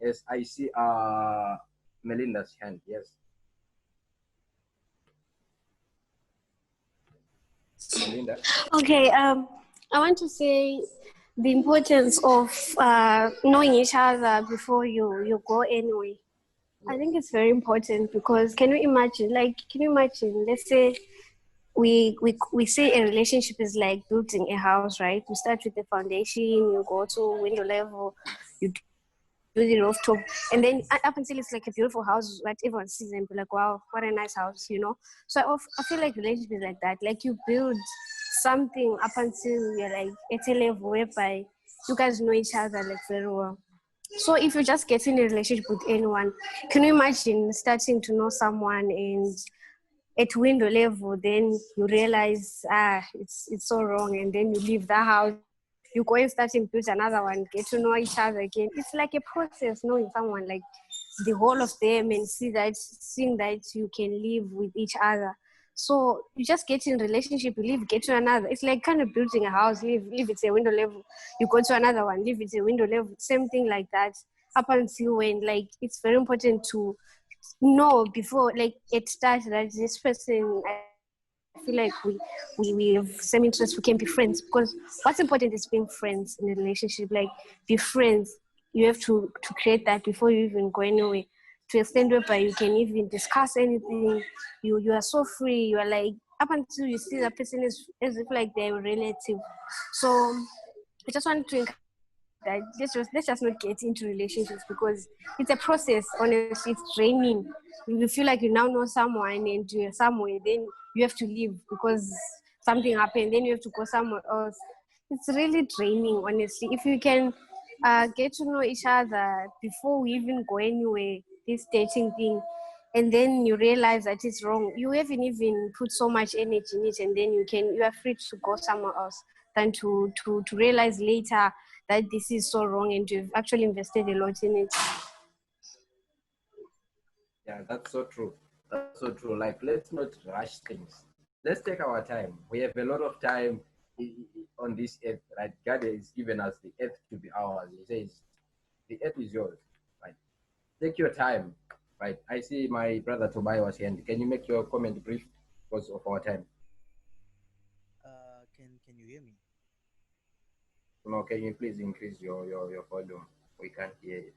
Yes, I see. Melinda's hand. Yes. Melinda. Okay, I want to say the importance of knowing each other before you go anyway. I think it's very important because can you imagine, let's say we say a relationship is like building a house, right? You start with the foundation, you go to window level, you do the rooftop, and then up until it's like a beautiful house that everyone sees and be like, wow, what a nice house, you know? So I feel like relationship is like that. Like you build something up until you're like at a level whereby you guys know each other like very well. So if you just get in a relationship with anyone, can you imagine starting to know someone and at window level, then you realize, it's so wrong, and then you leave the house, you go and start and build another one, get to know each other again. It's like a process knowing someone, like the whole of them, and seeing that you can live with each other. So you just get in relationship, you live, get to another. It's like kind of building a house, live it's a window level, you go to another one, live it's a window level, same thing like that. Up until when, like, it's very important to know before, like, it starts that this person, I feel like we have same interests, we can be friends, because what's important is being friends in a relationship. Like, be friends. You have to create that before you even go anywhere, to extend whereby you can even discuss anything. You are so free. You are like, up until you see that person is as if like they're a relative. So I just want to encourage that let's just not get into relationships, because it's a process. Honestly, it's draining. You feel like you now know someone and you're somewhere, then you have to leave because something happened, then you have to go somewhere else. It's really draining, honestly. If you can get to know each other before we even go anywhere, this dating thing, and then you realize that it's wrong, you haven't even put so much energy in it, and then you are free to go somewhere else than to realize later that this is so wrong and you've actually invested a lot in it. Yeah, that's so true. That's so true. Like, let's not rush things. Let's take our time. We have a lot of time on this earth, right? God has given us the earth to be ours. He says, the earth is yours, right? Take your time, right? I see my brother Tobias was here. Can you make your comment brief because of our time? Can you hear me? No, can you please increase your volume? We can't hear you.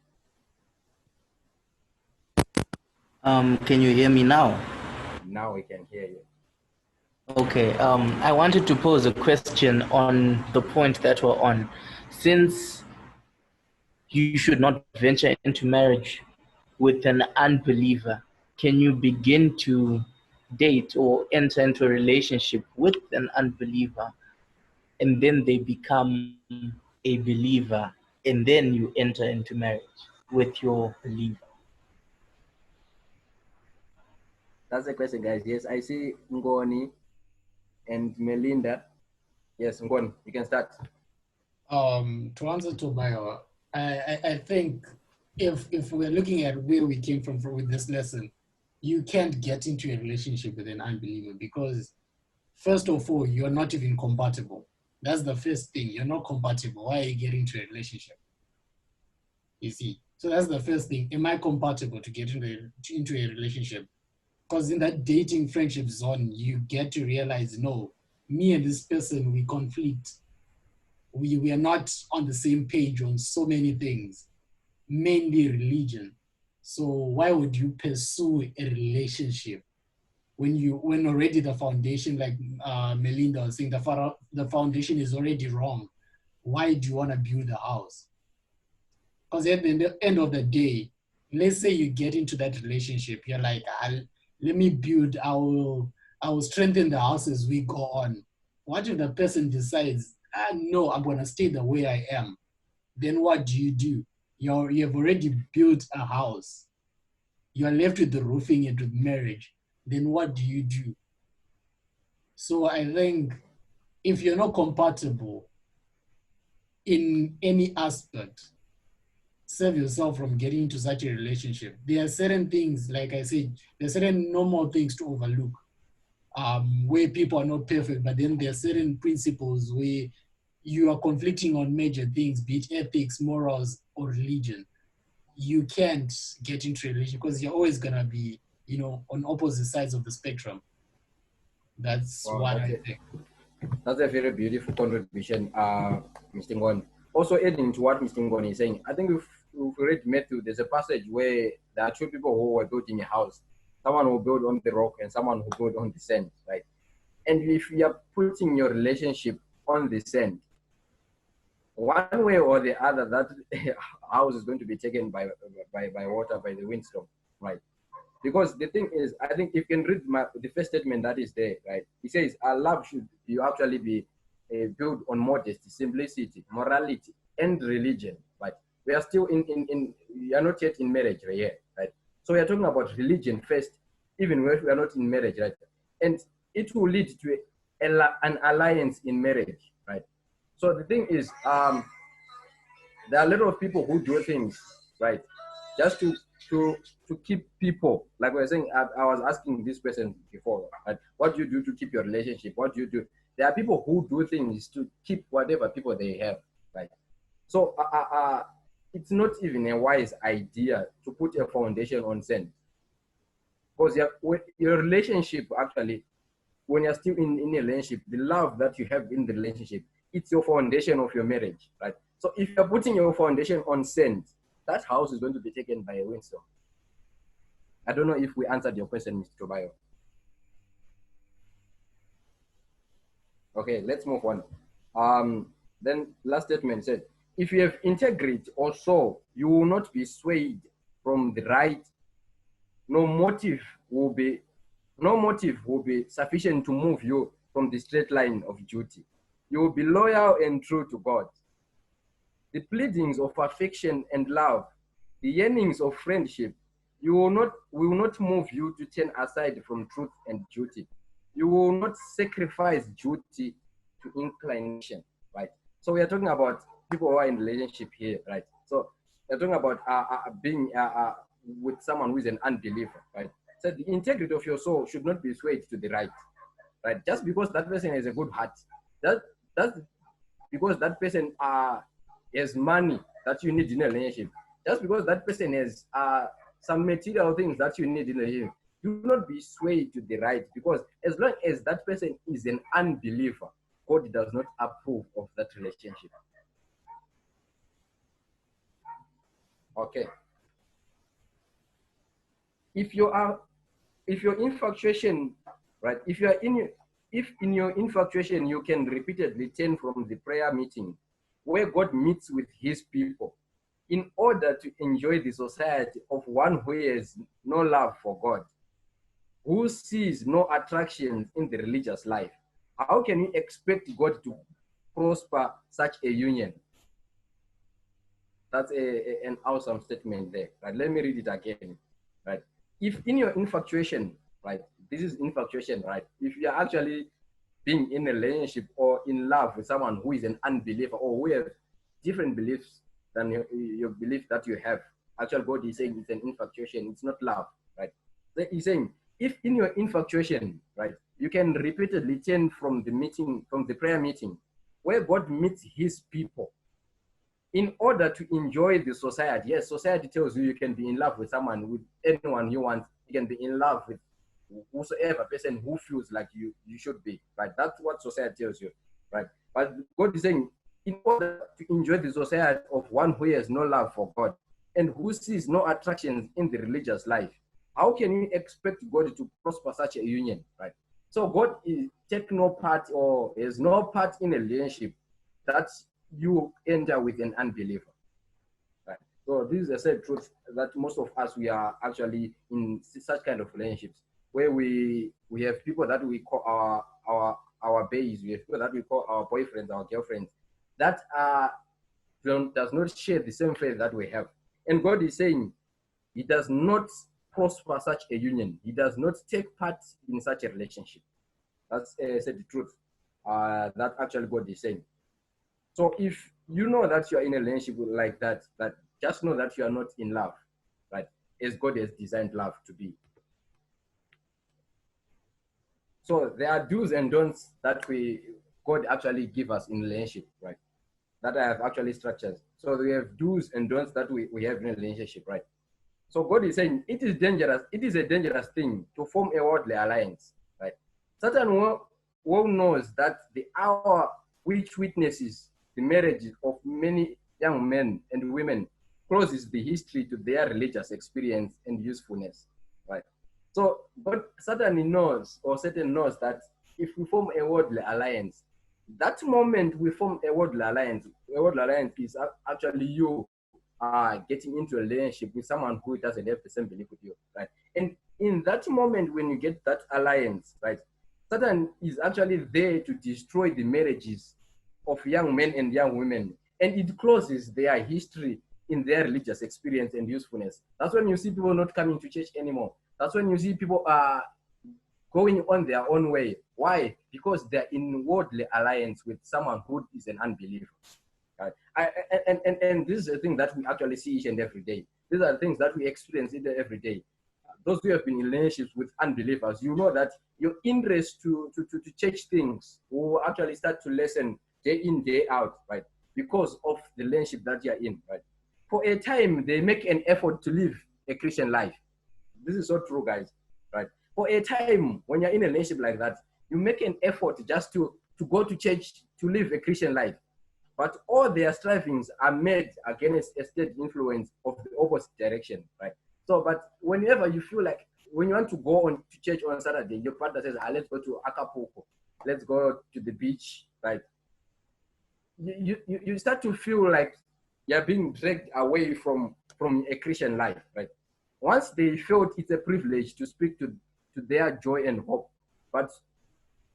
Can you hear me now? Now we can hear you. Okay. I wanted to pose a question on the point that we're on. Since you should not venture into marriage with an unbeliever, can you begin to date or enter into a relationship with an unbeliever, and then they become a believer, and then you enter into marriage with your believer? That's the question, guys. Yes, I see Ngoni and Melinda. Yes, Ngoni, you can start. To answer Tobias, I think if we're looking at where we came from with this lesson, you can't get into a relationship with an unbeliever because, first of all, you're not even compatible. That's the first thing. You're not compatible. Why are you getting into a relationship? You see? So that's the first thing. Am I compatible to get into a relationship? Because in that dating friendship zone, you get to realize, no, me and this person, we conflict. We are not on the same page on so many things, mainly religion. So why would you pursue a relationship when already the foundation, like Melinda was saying, the foundation is already wrong? Why do you want to build a house? Because at the end of the day, let's say you get into that relationship, you're like, let me build, I will strengthen the house as we go on. What if the person decides, no, I'm going to stay the way I am? Then what do? You have already built a house. You are left with the roofing and with marriage. Then what do you do? So I think if you're not compatible in any aspect, save yourself from getting into such a relationship. There are certain things, like I said, there are certain normal things to overlook. where people are not perfect, but then there are certain principles where you are conflicting on major things, be it ethics, morals, or religion. You can't get into a relationship because you're always gonna be, you know, on opposite sides of the spectrum. That's Wow, what that's I it. think. That's a very beautiful contribution, Mr. Ngon. Also adding to what Mr. Ngon is saying, I think if we've read Matthew, there's a passage where there are two people who were building a house. Someone who built on the rock and someone who built on the sand, right? And if you are putting your relationship on the sand, one way or the other, that house is going to be taken by water, by the windstorm, right? Because the thing is, I think if you can read the first statement that is there, right? He says, our love should you actually be built on modesty, simplicity, morality, and religion, right? We are still we are not yet in marriage right here, right? So we are talking about religion first, even if we are not in marriage, right? And it will lead to an alliance in marriage, right? So the thing is, there are a lot of people who do things, right, just to keep people. Like we were saying, I was asking this question before, right? What do you do to keep your relationship? What do you do? There are people who do things to keep whatever people they have, right? So it's not even a wise idea to put a foundation on sand. Because your relationship, actually, when you're still in a relationship, the love that you have in the relationship, it's your foundation of your marriage, right? So if you're putting your foundation on sand, that house is going to be taken by a windstorm. I don't know if we answered your question, Mr. Tobayo. Okay, let's move on. Then last statement said, if you have integrity or so, you will not be swayed from the right. No motive will be sufficient to move you from the straight line of duty. You will be loyal and true to God. The pleadings of affection and love, the yearnings of friendship, will not move you to turn aside from truth and duty. You will not sacrifice duty to inclination, right? So we are talking about people who are in relationship here, right? So we're talking about being with someone who is an unbeliever, right? So the integrity of your soul should not be swayed to the right, right? Just because that person has a good heart, that's because that person has money that you need in a relationship, just because that person has some material things that you need in a relationship, do not be swayed to the right, because as long as that person is an unbeliever, God does not approve of that relationship. Okay. If your infatuation, right? If in your infatuation you can repeatedly turn from the prayer meeting where God meets with his people in order to enjoy the society of one who has no love for God, who sees no attraction in the religious life, how can you expect God to prosper such a union? That's an awesome statement there. Right? Let me read it again. Right? If in your infatuation, right, this is infatuation, right? If you're actually being in a relationship or in love with someone who is an unbeliever or who have different beliefs than your belief that you have, actually God is saying it's an infatuation, it's not love, right? So he's saying, if in your infatuation, right, you can repeatedly turn from the prayer meeting, where God meets his people, in order to enjoy the society. Yes, society tells you can be in love with someone, with anyone you want. You can be in love with whosoever person who feels like you should be, right? That's what society tells you, right? But God is saying, in order to enjoy the society of one who has no love for God and who sees no attractions in the religious life, how can you expect God to prosper such a union, right? So God is take no part or has no part in a relationship that you enter with an unbeliever, right? So this is a sad truth that most of us, we are actually in such kind of relationships where we have people that we call our bays, we have people that we call our boyfriends, our girlfriends, that does not share the same faith that we have. And God is saying he does not prosper such a union. He does not take part in such a relationship. That's said the truth that actually God is saying. So if you know that you are in a relationship like that, just know that you are not in love, right? As God has designed love to be. So there are do's and don'ts that God actually give us in relationship, right? That I have actually structured. So we have do's and don'ts that we have in a relationship, right? So God is saying it is dangerous. It is a dangerous thing to form a worldly alliance, right? Satan well knows that the hour which witnesses the marriages of many young men and women closes the history to their religious experience and usefulness, right? So, but Satan knows, or Satan knows that if we form a worldly alliance, that moment we form a worldly alliance is actually you getting into a relationship with someone who doesn't have the same belief with you, right? And in that moment, when you get that alliance, right, Satan is actually there to destroy the marriages of young men and young women, and it closes their history in their religious experience and usefulness. That's when you see people not coming to church anymore. That's when you see people going on their own way. Why? Because they're in worldly alliance with someone who is an unbeliever. Right? And this is a thing that we actually see each and every day. These are the things that we experience every day. Those who have been in relationships with unbelievers, you know that your interest to change things will actually start to lessen day in, day out, right? Because of the relationship that you're in, right? For a time, they make an effort to live a Christian life. This is so true, guys, right? For a time, when you're in a relationship like that, you make an effort just to go to church, to live a Christian life. But all their strivings are made against a state influence of the opposite direction, right? So, but whenever you feel like, when you want to go on to church on Saturday, your partner says, let's go to Acapulco, let's go to the beach, right? You start to feel like you're being dragged away from a Christian life, right? Once they felt it's a privilege to speak to their joy and hope, but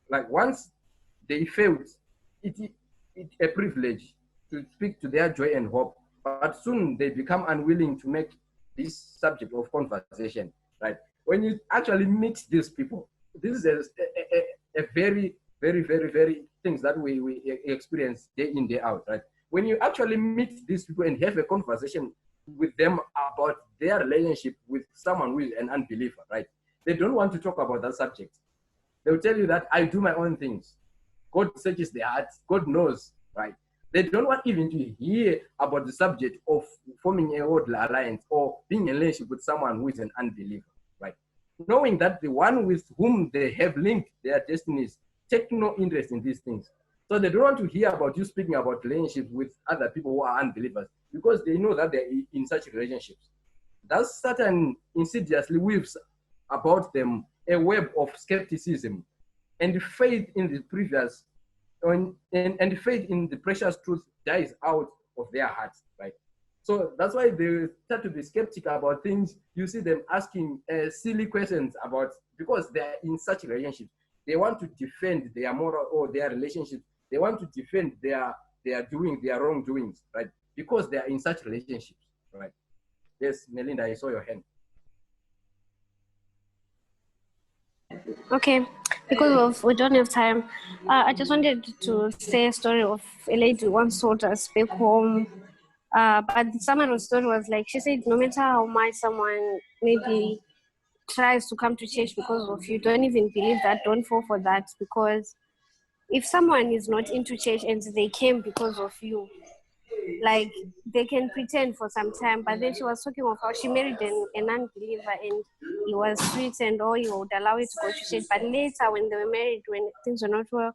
like once they felt it's a privilege to speak to their joy and hope, but soon they become unwilling to make this subject of conversation, right? When you actually meet these people, this is a very, very, very, very things that we experience day in, day out, right? When you actually meet these people and have a conversation with them about their relationship with someone who is an unbeliever, right? They don't want to talk about that subject. They'll tell you that I do my own things. God searches their hearts. God knows, right? They don't want even to hear about the subject of forming a worldly alliance or being in a relationship with someone who is an unbeliever, right? Knowing that the one with whom they have linked their destinies take no interest in these things. So they don't want to hear about you speaking about relationships with other people who are unbelievers because they know that they're in such relationships. Thus, Satan insidiously weaves about them a web of skepticism and faith in the previous, and faith in the precious truth dies out of their hearts, right? So that's why they start to be skeptical about things. You see them asking silly questions about, because they're in such relationships. They want to defend their moral or their relationships. They want to defend their wrongdoings, right? Because they are in such relationships, right? Yes, Melinda, I saw your hand. Okay, because we don't have time, I just wanted to say a story of a lady who once told us back home. But someone's story was like, she said, no matter how much someone maybe tries to come to church because of you, don't even believe that, don't fall for that, because if someone is not into church and they came because of you, like they can pretend for some time, but then she was talking of how she married an unbeliever and he was sweet and all, he would allow you to go to church, but later when they were married, when things were not well,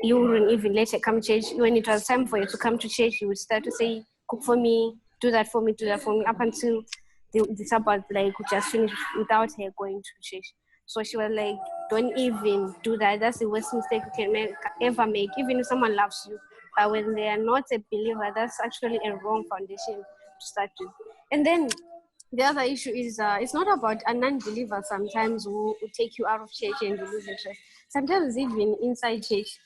you wouldn't even let her come to church. When it was time for you to come to church, you would start to say, cook for me, do that for me, up until the Sabbath like would just finish without her going to church. So she was like, don't even do that. That's the worst mistake you can ever make, even if someone loves you. But when they are not a believer, that's actually a wrong foundation to start with. And then the other issue is it's not about a non-believer sometimes who take you out of church and you lose interest. Sometimes even inside church.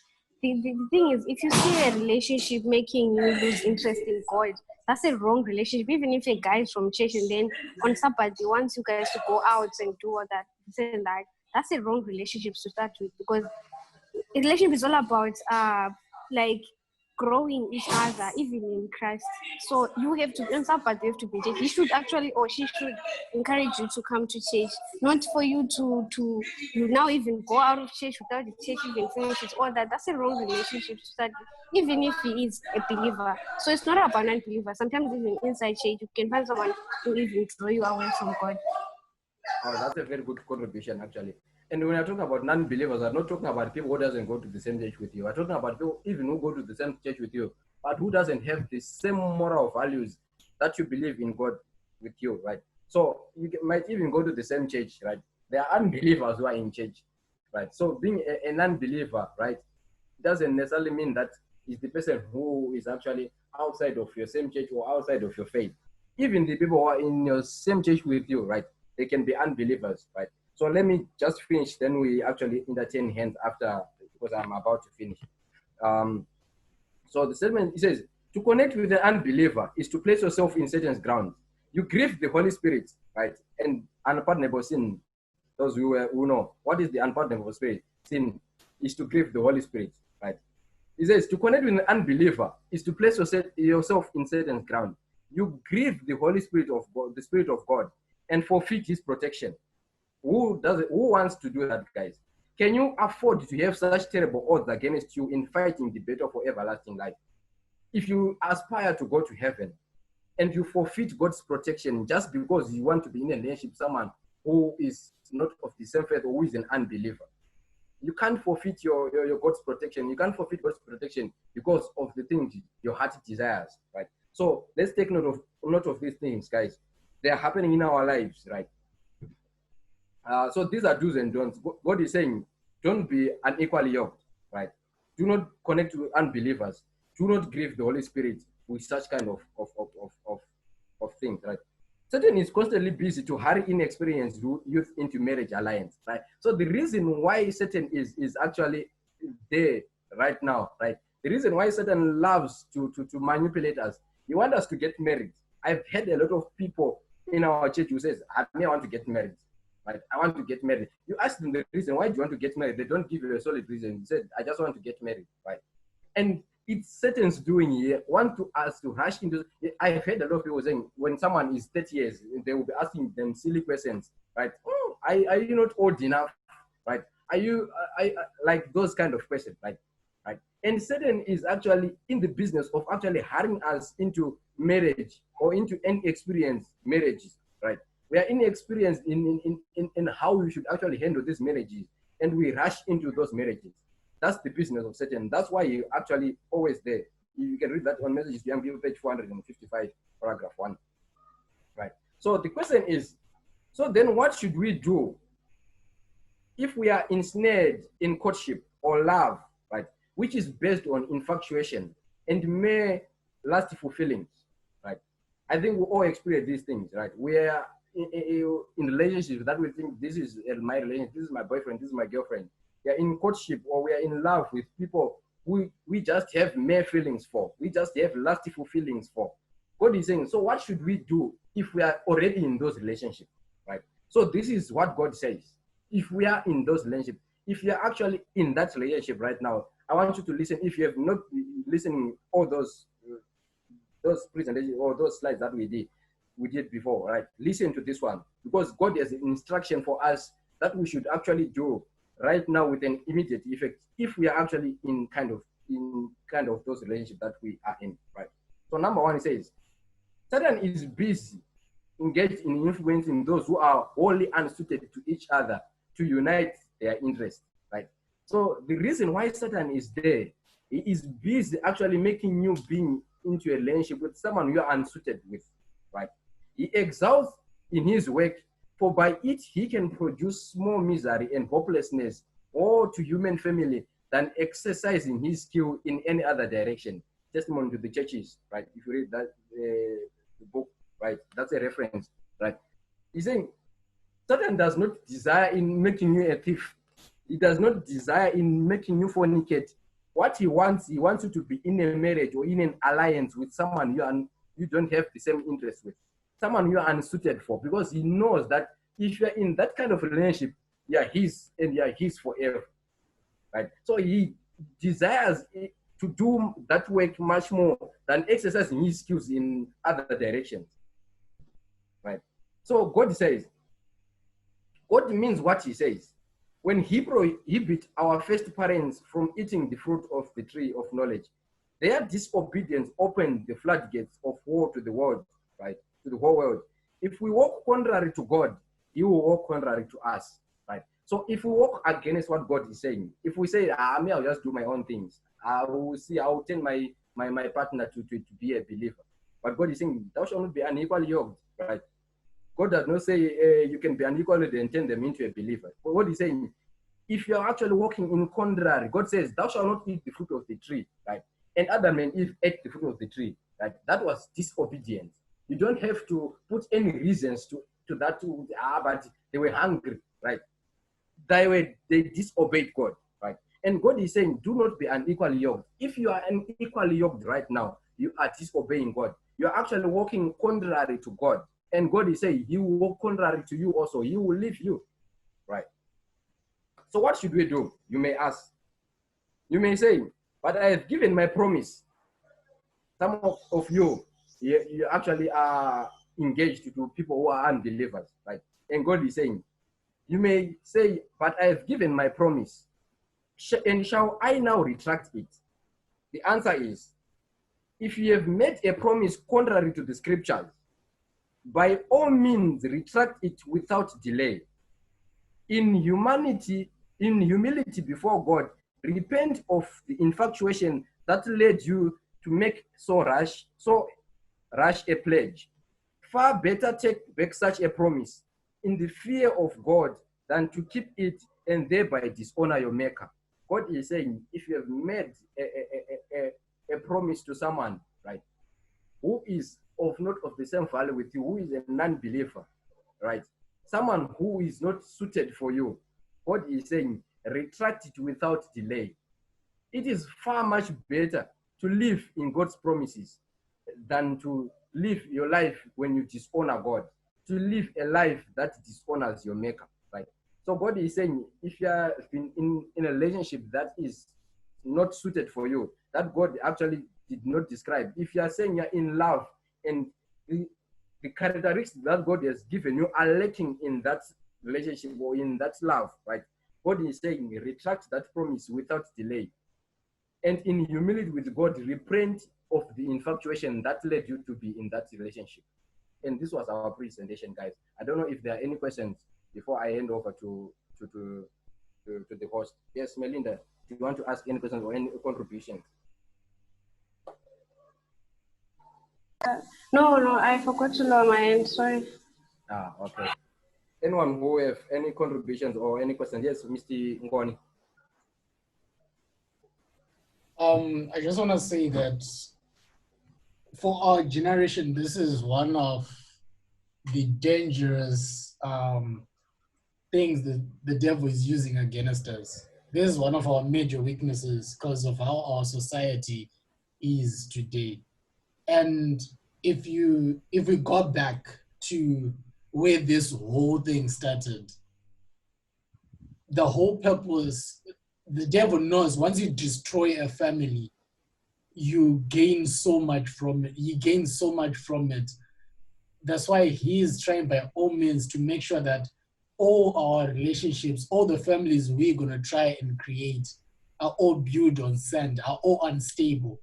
The thing is, if you see a relationship making you lose interest in God, that's a wrong relationship. Even if a guy is from church and then on Sabbath he wants you guys to go out and do all that, that's a wrong relationship to start with, because a relationship is all about like growing each other, even in Christ. So you have to, and somebody have to be church. He should actually, or she should encourage you to come to church, not for you to you now even go out of church without the church even finishes. All that, that's a wrong relationship to start, even if he is a believer. So it's not about non-believer. Sometimes even inside church, you can find someone who even draw you away from God. Oh, that's a very good contribution, actually. And when you're talking about non-believers, I'm not talking about people who doesn't go to the same church with you. I'm talking about people even who go to the same church with you, but who doesn't have the same moral values that you believe in God with you, right? So you might even go to the same church, right? There are unbelievers who are in church, right? So being a non-believer, right, doesn't necessarily mean that is the person who is actually outside of your same church or outside of your faith. Even the people who are in your same church with you, right, they can be unbelievers, right? So let me just finish, then we actually entertain hands after, because I'm about to finish. So the statement, it says, to connect with the unbeliever is to place yourself in Satan's ground. You grieve the Holy Spirit, right? And unpardonable sin, those who know, what is the unpardonable spirit? Sin is to grieve the Holy Spirit, right? It says, to connect with an unbeliever is to place yourself in Satan's ground. You grieve the Holy Spirit of God, the Spirit of God, and forfeit his protection. Who wants to do that, guys? Can you afford to have such terrible odds against you in fighting the battle for everlasting life? If you aspire to go to heaven and you forfeit God's protection just because you want to be in a relationship with someone who is not of the same faith or who is an unbeliever, you can't forfeit your God's protection. You can't forfeit God's protection because of the things your heart desires, right? So let's take note of these things, guys. They are happening in our lives, right? So these are do's and don'ts. God is saying, don't be unequally yoked, right? Do not connect with unbelievers. Do not grieve the Holy Spirit with such kind of things, right? Satan is constantly busy to hurry inexperienced youth into marriage alliance, right? So the reason why Satan is actually there right now, right? The reason why Satan loves to manipulate us, he wants us to get married. I've had a lot of people in our church who says, I want to get married. Right? I want to get married. You ask them the reason why do you want to get married. They don't give you a solid reason. You said, I just want to get married, right? And it's Satan's doing here. Want to us to rush into. I've heard a lot of people saying when someone is 30 years, they will be asking them silly questions, right? Oh, are you not old enough, right? Are you like those kind of questions, right? Right. And Satan is actually in the business of actually hurrying us into marriage or into inexperienced marriages, right? We are inexperienced in how we should actually handle these marriages, and we rush into those marriages. That's the business of Satan. That's why he actually always there. You can read that on Messages to Young People, page 455, paragraph 1. Right. So the question is, so then what should we do if we are ensnared in courtship or love, right, which is based on infatuation and may last for feelings, right? I think we all experience these things, right? We are in relationships that we think this is my relationship, this is my boyfriend, this is my girlfriend. We are in courtship or we are in love with people we just have mere feelings for. We just have lustful feelings for. God is saying, so what should we do if we are already in those relationships, right? So this is what God says. If we are in those relationships, if you are actually in that relationship right now, I want you to listen. If you have not listened all those presentations or those slides that we did before, right? Listen to this one, because God has an instruction for us that we should actually do right now with an immediate effect if we are actually in kind of those relationships that we are in, right? So number one, it says, Satan is busy engaged in influencing those who are wholly unsuited to each other to unite their interests, right? So the reason why Satan is there, he is busy actually making you being into a relationship with someone you are unsuited with, right? He exalts in his work, for by it he can produce more misery and hopelessness or to human family than exercising his skill in any other direction. Testimony to the churches, right? If you read that the book, right, that's a reference, right? He's saying Satan does not desire in making you a thief. He does not desire in making you fornicate. What he wants you to be in a marriage or in an alliance with someone you don't have the same interest with, someone you are unsuited for, because he knows that if you're in that kind of relationship, you are his and you are his forever, right? So he desires to do that work much more than exercising his skills in other directions. Right? So God says, God means what he says. When he prohibited our first parents from eating the fruit of the tree of knowledge, their disobedience opened the floodgates of war to the world, right? To the whole world. If we walk contrary to God, he will walk contrary to us, right? So if we walk against what God is saying, if we say, me, I'll just do my own things, I will tell my partner to be a believer. But God is saying, thou shalt not be unequally yoked, right? God does not say you can be unequally and turn them into a believer. But what he's saying, if you're actually walking in contrary, God says, thou shalt not eat the fruit of the tree, right? And Adam and Eve ate the fruit of the tree, right? That was disobedience. You don't have to put any reasons to that, but they were hungry, right? They disobeyed God, right? And God is saying, do not be unequally yoked. If you are unequally yoked right now, you are disobeying God. You're actually walking contrary to God. And God is saying, he will walk contrary to you also. He will leave you, right? So what should we do? You may ask. You may say, but I have given my promise. Some of you actually are engaged to people who are unbelievers, right? And God is saying, you may say, but I have given my promise. And shall I now retract it? The answer is, if you have made a promise contrary to the scriptures, by all means retract it without delay. In humility before God, repent of the infatuation that led you to make so rash a pledge. Far better take back such a promise in the fear of God than to keep it and thereby dishonor your maker. God is saying, if you have made a promise to someone, right, who is not of the same value with you, who is a non-believer, right, someone who is not suited for you, God is saying, retract it without delay. It is far much better to live in God's promises than to live your life when you dishonor God, to live a life that dishonors your maker, right? So God is saying, if you have been in a relationship that is not suited for you, that God actually did not describe. If you are saying you're in love and the characteristics that God has given you are lacking in that relationship or in that love, right? God is saying, retract that promise without delay. And in humility with God, repent of the infatuation that led you to be in that relationship. And this was our presentation, guys. I don't know if there are any questions before I hand over to the host. Yes, Melinda, do you want to ask any questions or any contributions? No, I forgot to lower my hand. Sorry. Okay. Anyone who have any contributions or any questions? Yes, Mr. Ngoni. I just want to say that for our generation, this is one of the dangerous things that the devil is using against us. This is one of our major weaknesses because of how our society is today. And if we got back to where this whole thing started, the whole purpose, the devil knows once you destroy a family, you gain so much from it. He gains so much from it. That's why he is trying by all means to make sure that all our relationships, all the families we're going to try and create are all built on sand, are all unstable.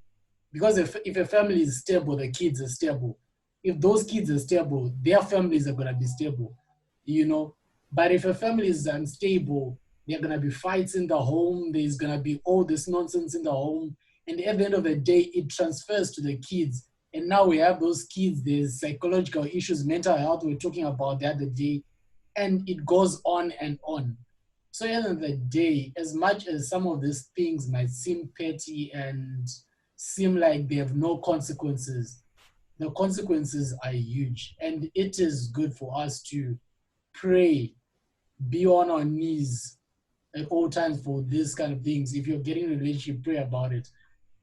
Because if a family is stable, the kids are stable. If those kids are stable, their families are going to be stable, you know. But if a family is unstable, there are going to be fights in the home. There's going to be all this nonsense in the home. And at the end of the day, it transfers to the kids. And now we have those kids, there's psychological issues, mental health we were talking about the other day. And it goes on and on. So at the end of the day, as much as some of these things might seem petty and seem like they have no consequences, the consequences are huge. And it is good for us to pray, be on our knees at all times for these kind of things. If you're getting a relationship, pray about it.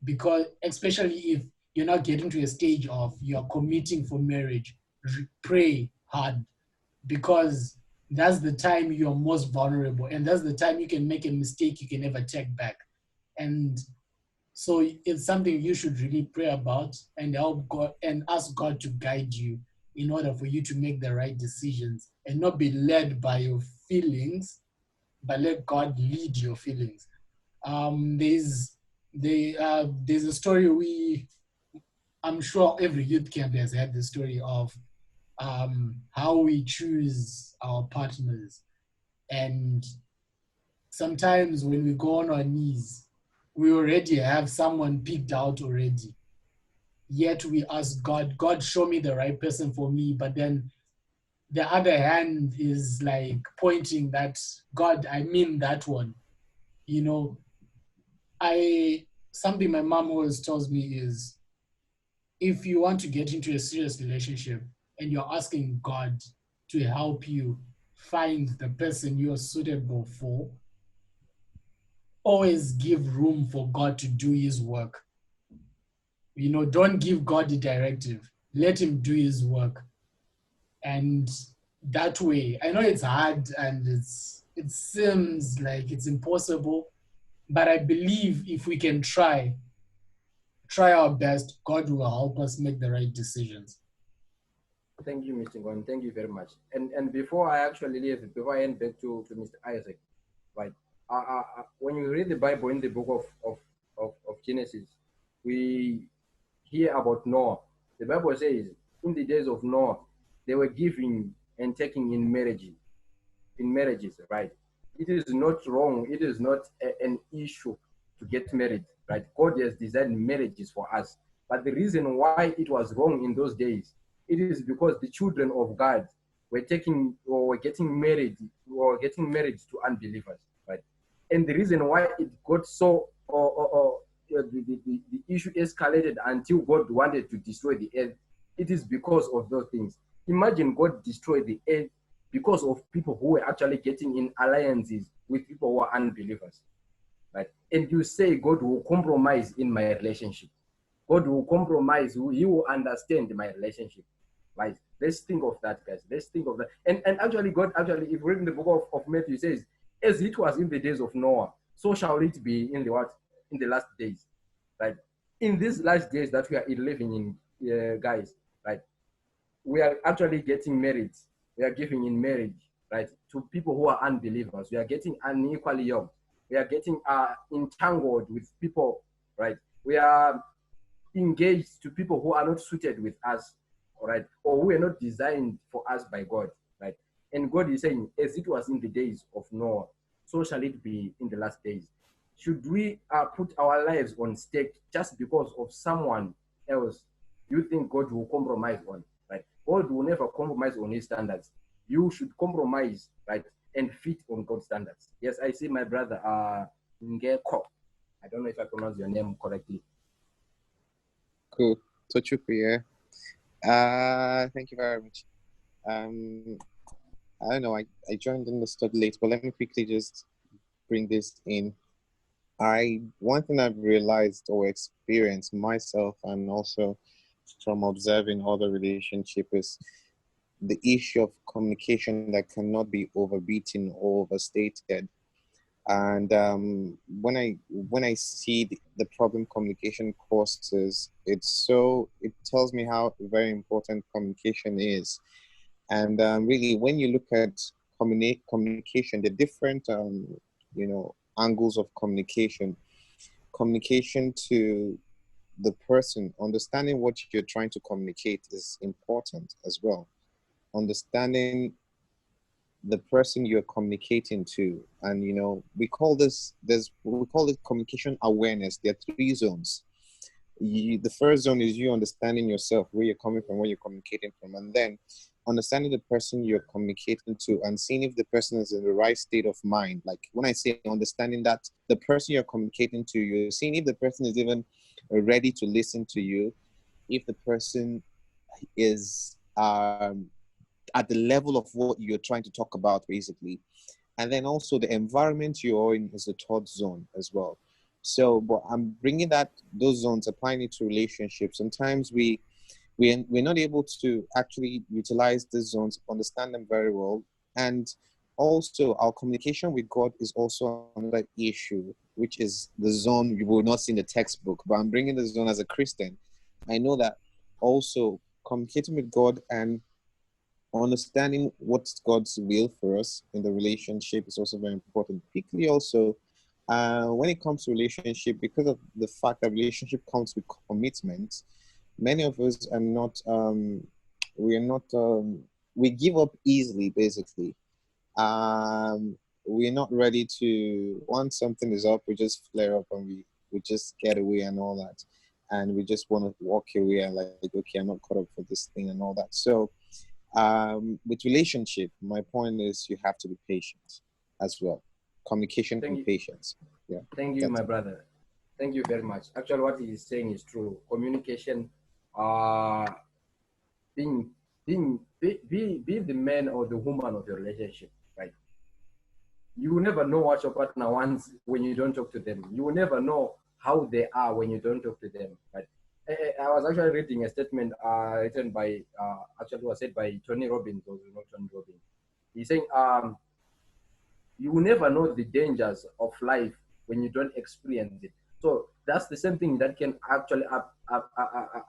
Because especially if you're not getting to a stage of you're committing for marriage, pray hard. Because that's the time you're most vulnerable. And that's the time you can make a mistake you can never take back. And So it's something you should really pray about and help God and ask God to guide you in order for you to make the right decisions and not be led by your feelings, but let God lead your feelings. There's a story I'm sure every youth camp has had the story of how we choose our partners. And sometimes when we go on our knees, we already have someone picked out already. Yet we ask God, God, show me the right person for me. But then the other hand is like pointing that, God, I mean that one. You know, something my mom always tells me is, if you want to get into a serious relationship and you're asking God to help you find the person you're suitable for, always give room for God to do his work. You know, don't give God the directive. Let him do his work. And that way, I know it's hard and it seems like it's impossible, but I believe if we can try our best, God will help us make the right decisions. Thank you, Mr. Gon. Thank you very much. And before I actually leave, before I hand back to Mr. Isaac, right? When you read the Bible in the book of Genesis, we hear about Noah. The Bible says, in the days of Noah, they were giving and taking in marriages, right? It is not wrong. It is not an issue to get married, right? God has designed marriages for us. But the reason why it was wrong in those days, it is because the children of God were taking or were getting married to unbelievers, right? And the reason why it got so the issue escalated until God wanted to destroy the earth, it is because of those things. Imagine God destroyed the earth because of people who were actually getting in alliances with people who are unbelievers, right? And you say God will compromise in my relationship. God will compromise. He will understand my relationship, right? Let's think of that, guys. Let's think of that. And actually, God actually, if we read in the book of Matthew, it says, as it was in the days of Noah, so shall it be in the what? In the last days, right? In these last days that we are living in, guys, right? We are actually getting married. We are giving in marriage, right, to people who are unbelievers. We are getting unequally yoked. We are getting entangled with people, right? We are engaged to people who are not suited with us, all right, or who are not designed for us by God, right? And God is saying, as it was in the days of Noah, so shall it be in the last days. Should we put our lives on stake just because of someone else you think God will compromise on, right? God will never compromise on his standards. You should compromise, right, and fit on God's standards. Yes, I see my brother, Ngeko. I don't know if I pronounce your name correctly. Cool. Tochuku, thank you very much. I don't know, I joined in the study late, but let me quickly just bring this in. One thing I've realized or experienced myself and also from observing other relationships is the issue of communication that cannot be overbeaten or overstated. And when I see the problem communication causes, it tells me how very important communication is. And really, when you look at communication, the different angles of communication to the person, understanding what you're trying to communicate is important as well. Understanding the person you're communicating to, and we call it communication awareness. There are 3 zones. The first zone is you understanding yourself, where you're coming from, where you're communicating from, and then understanding the person you're communicating to and seeing if the person is in the right state of mind. Like when I say understanding that the person you're communicating to, you're seeing if the person is even ready to listen to you, if the person is at the level of what you're trying to talk about, basically. And then also the environment you're in is the 3rd zone as well. So, but I'm bringing those zones, applying it to relationships. Sometimes we're not able to actually utilize these zones, understand them very well. And also our communication with God is also another issue, which is the zone you will not see in the textbook. But I'm bringing the zone as a Christian. I know that also communicating with God and understanding what's God's will for us in the relationship is also very important. Particularly also when it comes to relationship, because of the fact that relationship comes with commitment, many of us are not, we give up easily, basically. We're not ready to, once something is up, we just flare up and we just get away and all that. And we just want to walk away and like, okay, I'm not caught up for this thing and all that. So with relationship, my point is you have to be patient as well. Communication and patience. Yeah. Thank you, my brother. Thank you very much. Actually, what he is saying is true. Communication, be the man or the woman of your relationship, right? You will never know what your partner wants when you don't talk to them. You will never know how they are when you don't talk to them. Right? I was actually reading a statement written by, actually was said by Tony Robbins, or not Tony Robbins. He's saying, you will never know the dangers of life when you don't experience it. So that's the same thing that can actually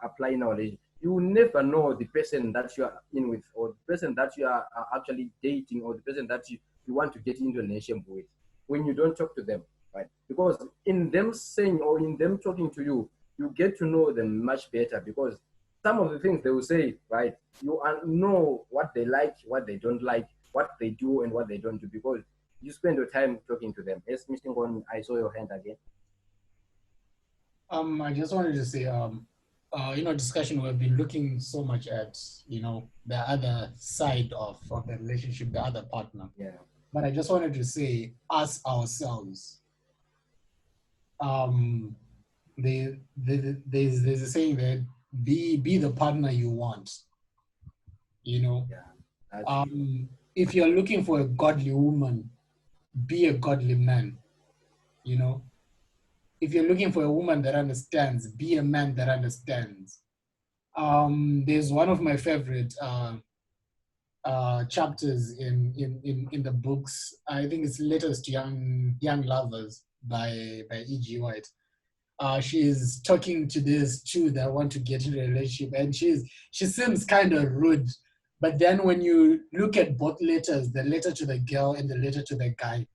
apply in our relationship. You will never know the person that you are in with, or the person that you are actually dating, or the person that you want to get into a relationship with, when you don't talk to them, right? Because in them saying or in them talking to you, you get to know them much better, because some of the things they will say, right, you know what they like, what they don't like, what they do and what they don't do, because you spend your time talking to them. Yes, Mr. Ngon, I saw your hand again. I just wanted to say, discussion, we've been looking so much at, the other side of the relationship, the other partner. Yeah. But I just wanted to say, us ourselves, there's a saying that be the partner you want, Yeah. If you're looking for a godly woman, be a godly man, If you're looking for a woman that understands, be a man that understands. There's one of my favorite chapters in the books. I think it's Letters to Young Lovers by E.G. White. She's talking to these two that want to get into a relationship, and she seems kind of rude. But then when you look at both letters, the letter to the girl and the letter to the guy,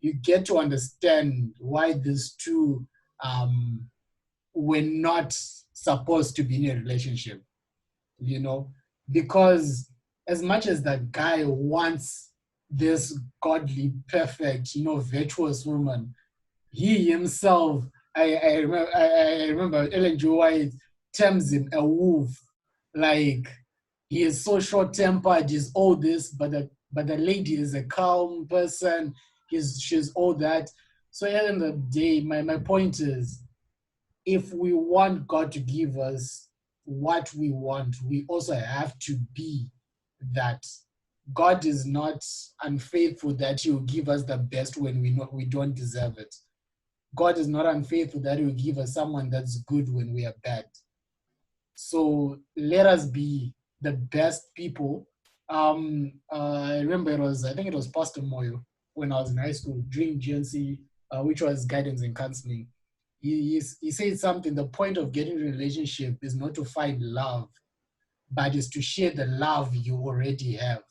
you get to understand why these two were not supposed to be in a relationship, because as much as the guy wants this godly, perfect, virtuous woman, he himself, I remember Ellen G. White terms him a wolf, like he is so short-tempered, he's all this, but the lady is a calm person, she's all that. So at the end of the day, my point is, if we want God to give us what we want, we also have to be that. God is not unfaithful that he will give us the best when we don't deserve it. God is not unfaithful that he will give us someone that's good when we are bad. So let us be the best people. I remember I think it was Pastor Moyo when I was in high school during GNC, which was guidance and counseling. He said something, the point of getting a relationship is not to find love, but is to share the love you already have.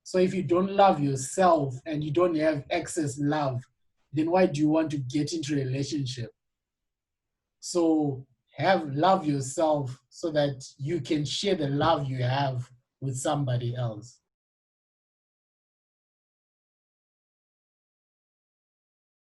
So if you don't love yourself and you don't have excess love, then why do you want to get into a relationship? So love yourself so that you can share the love you have with somebody else.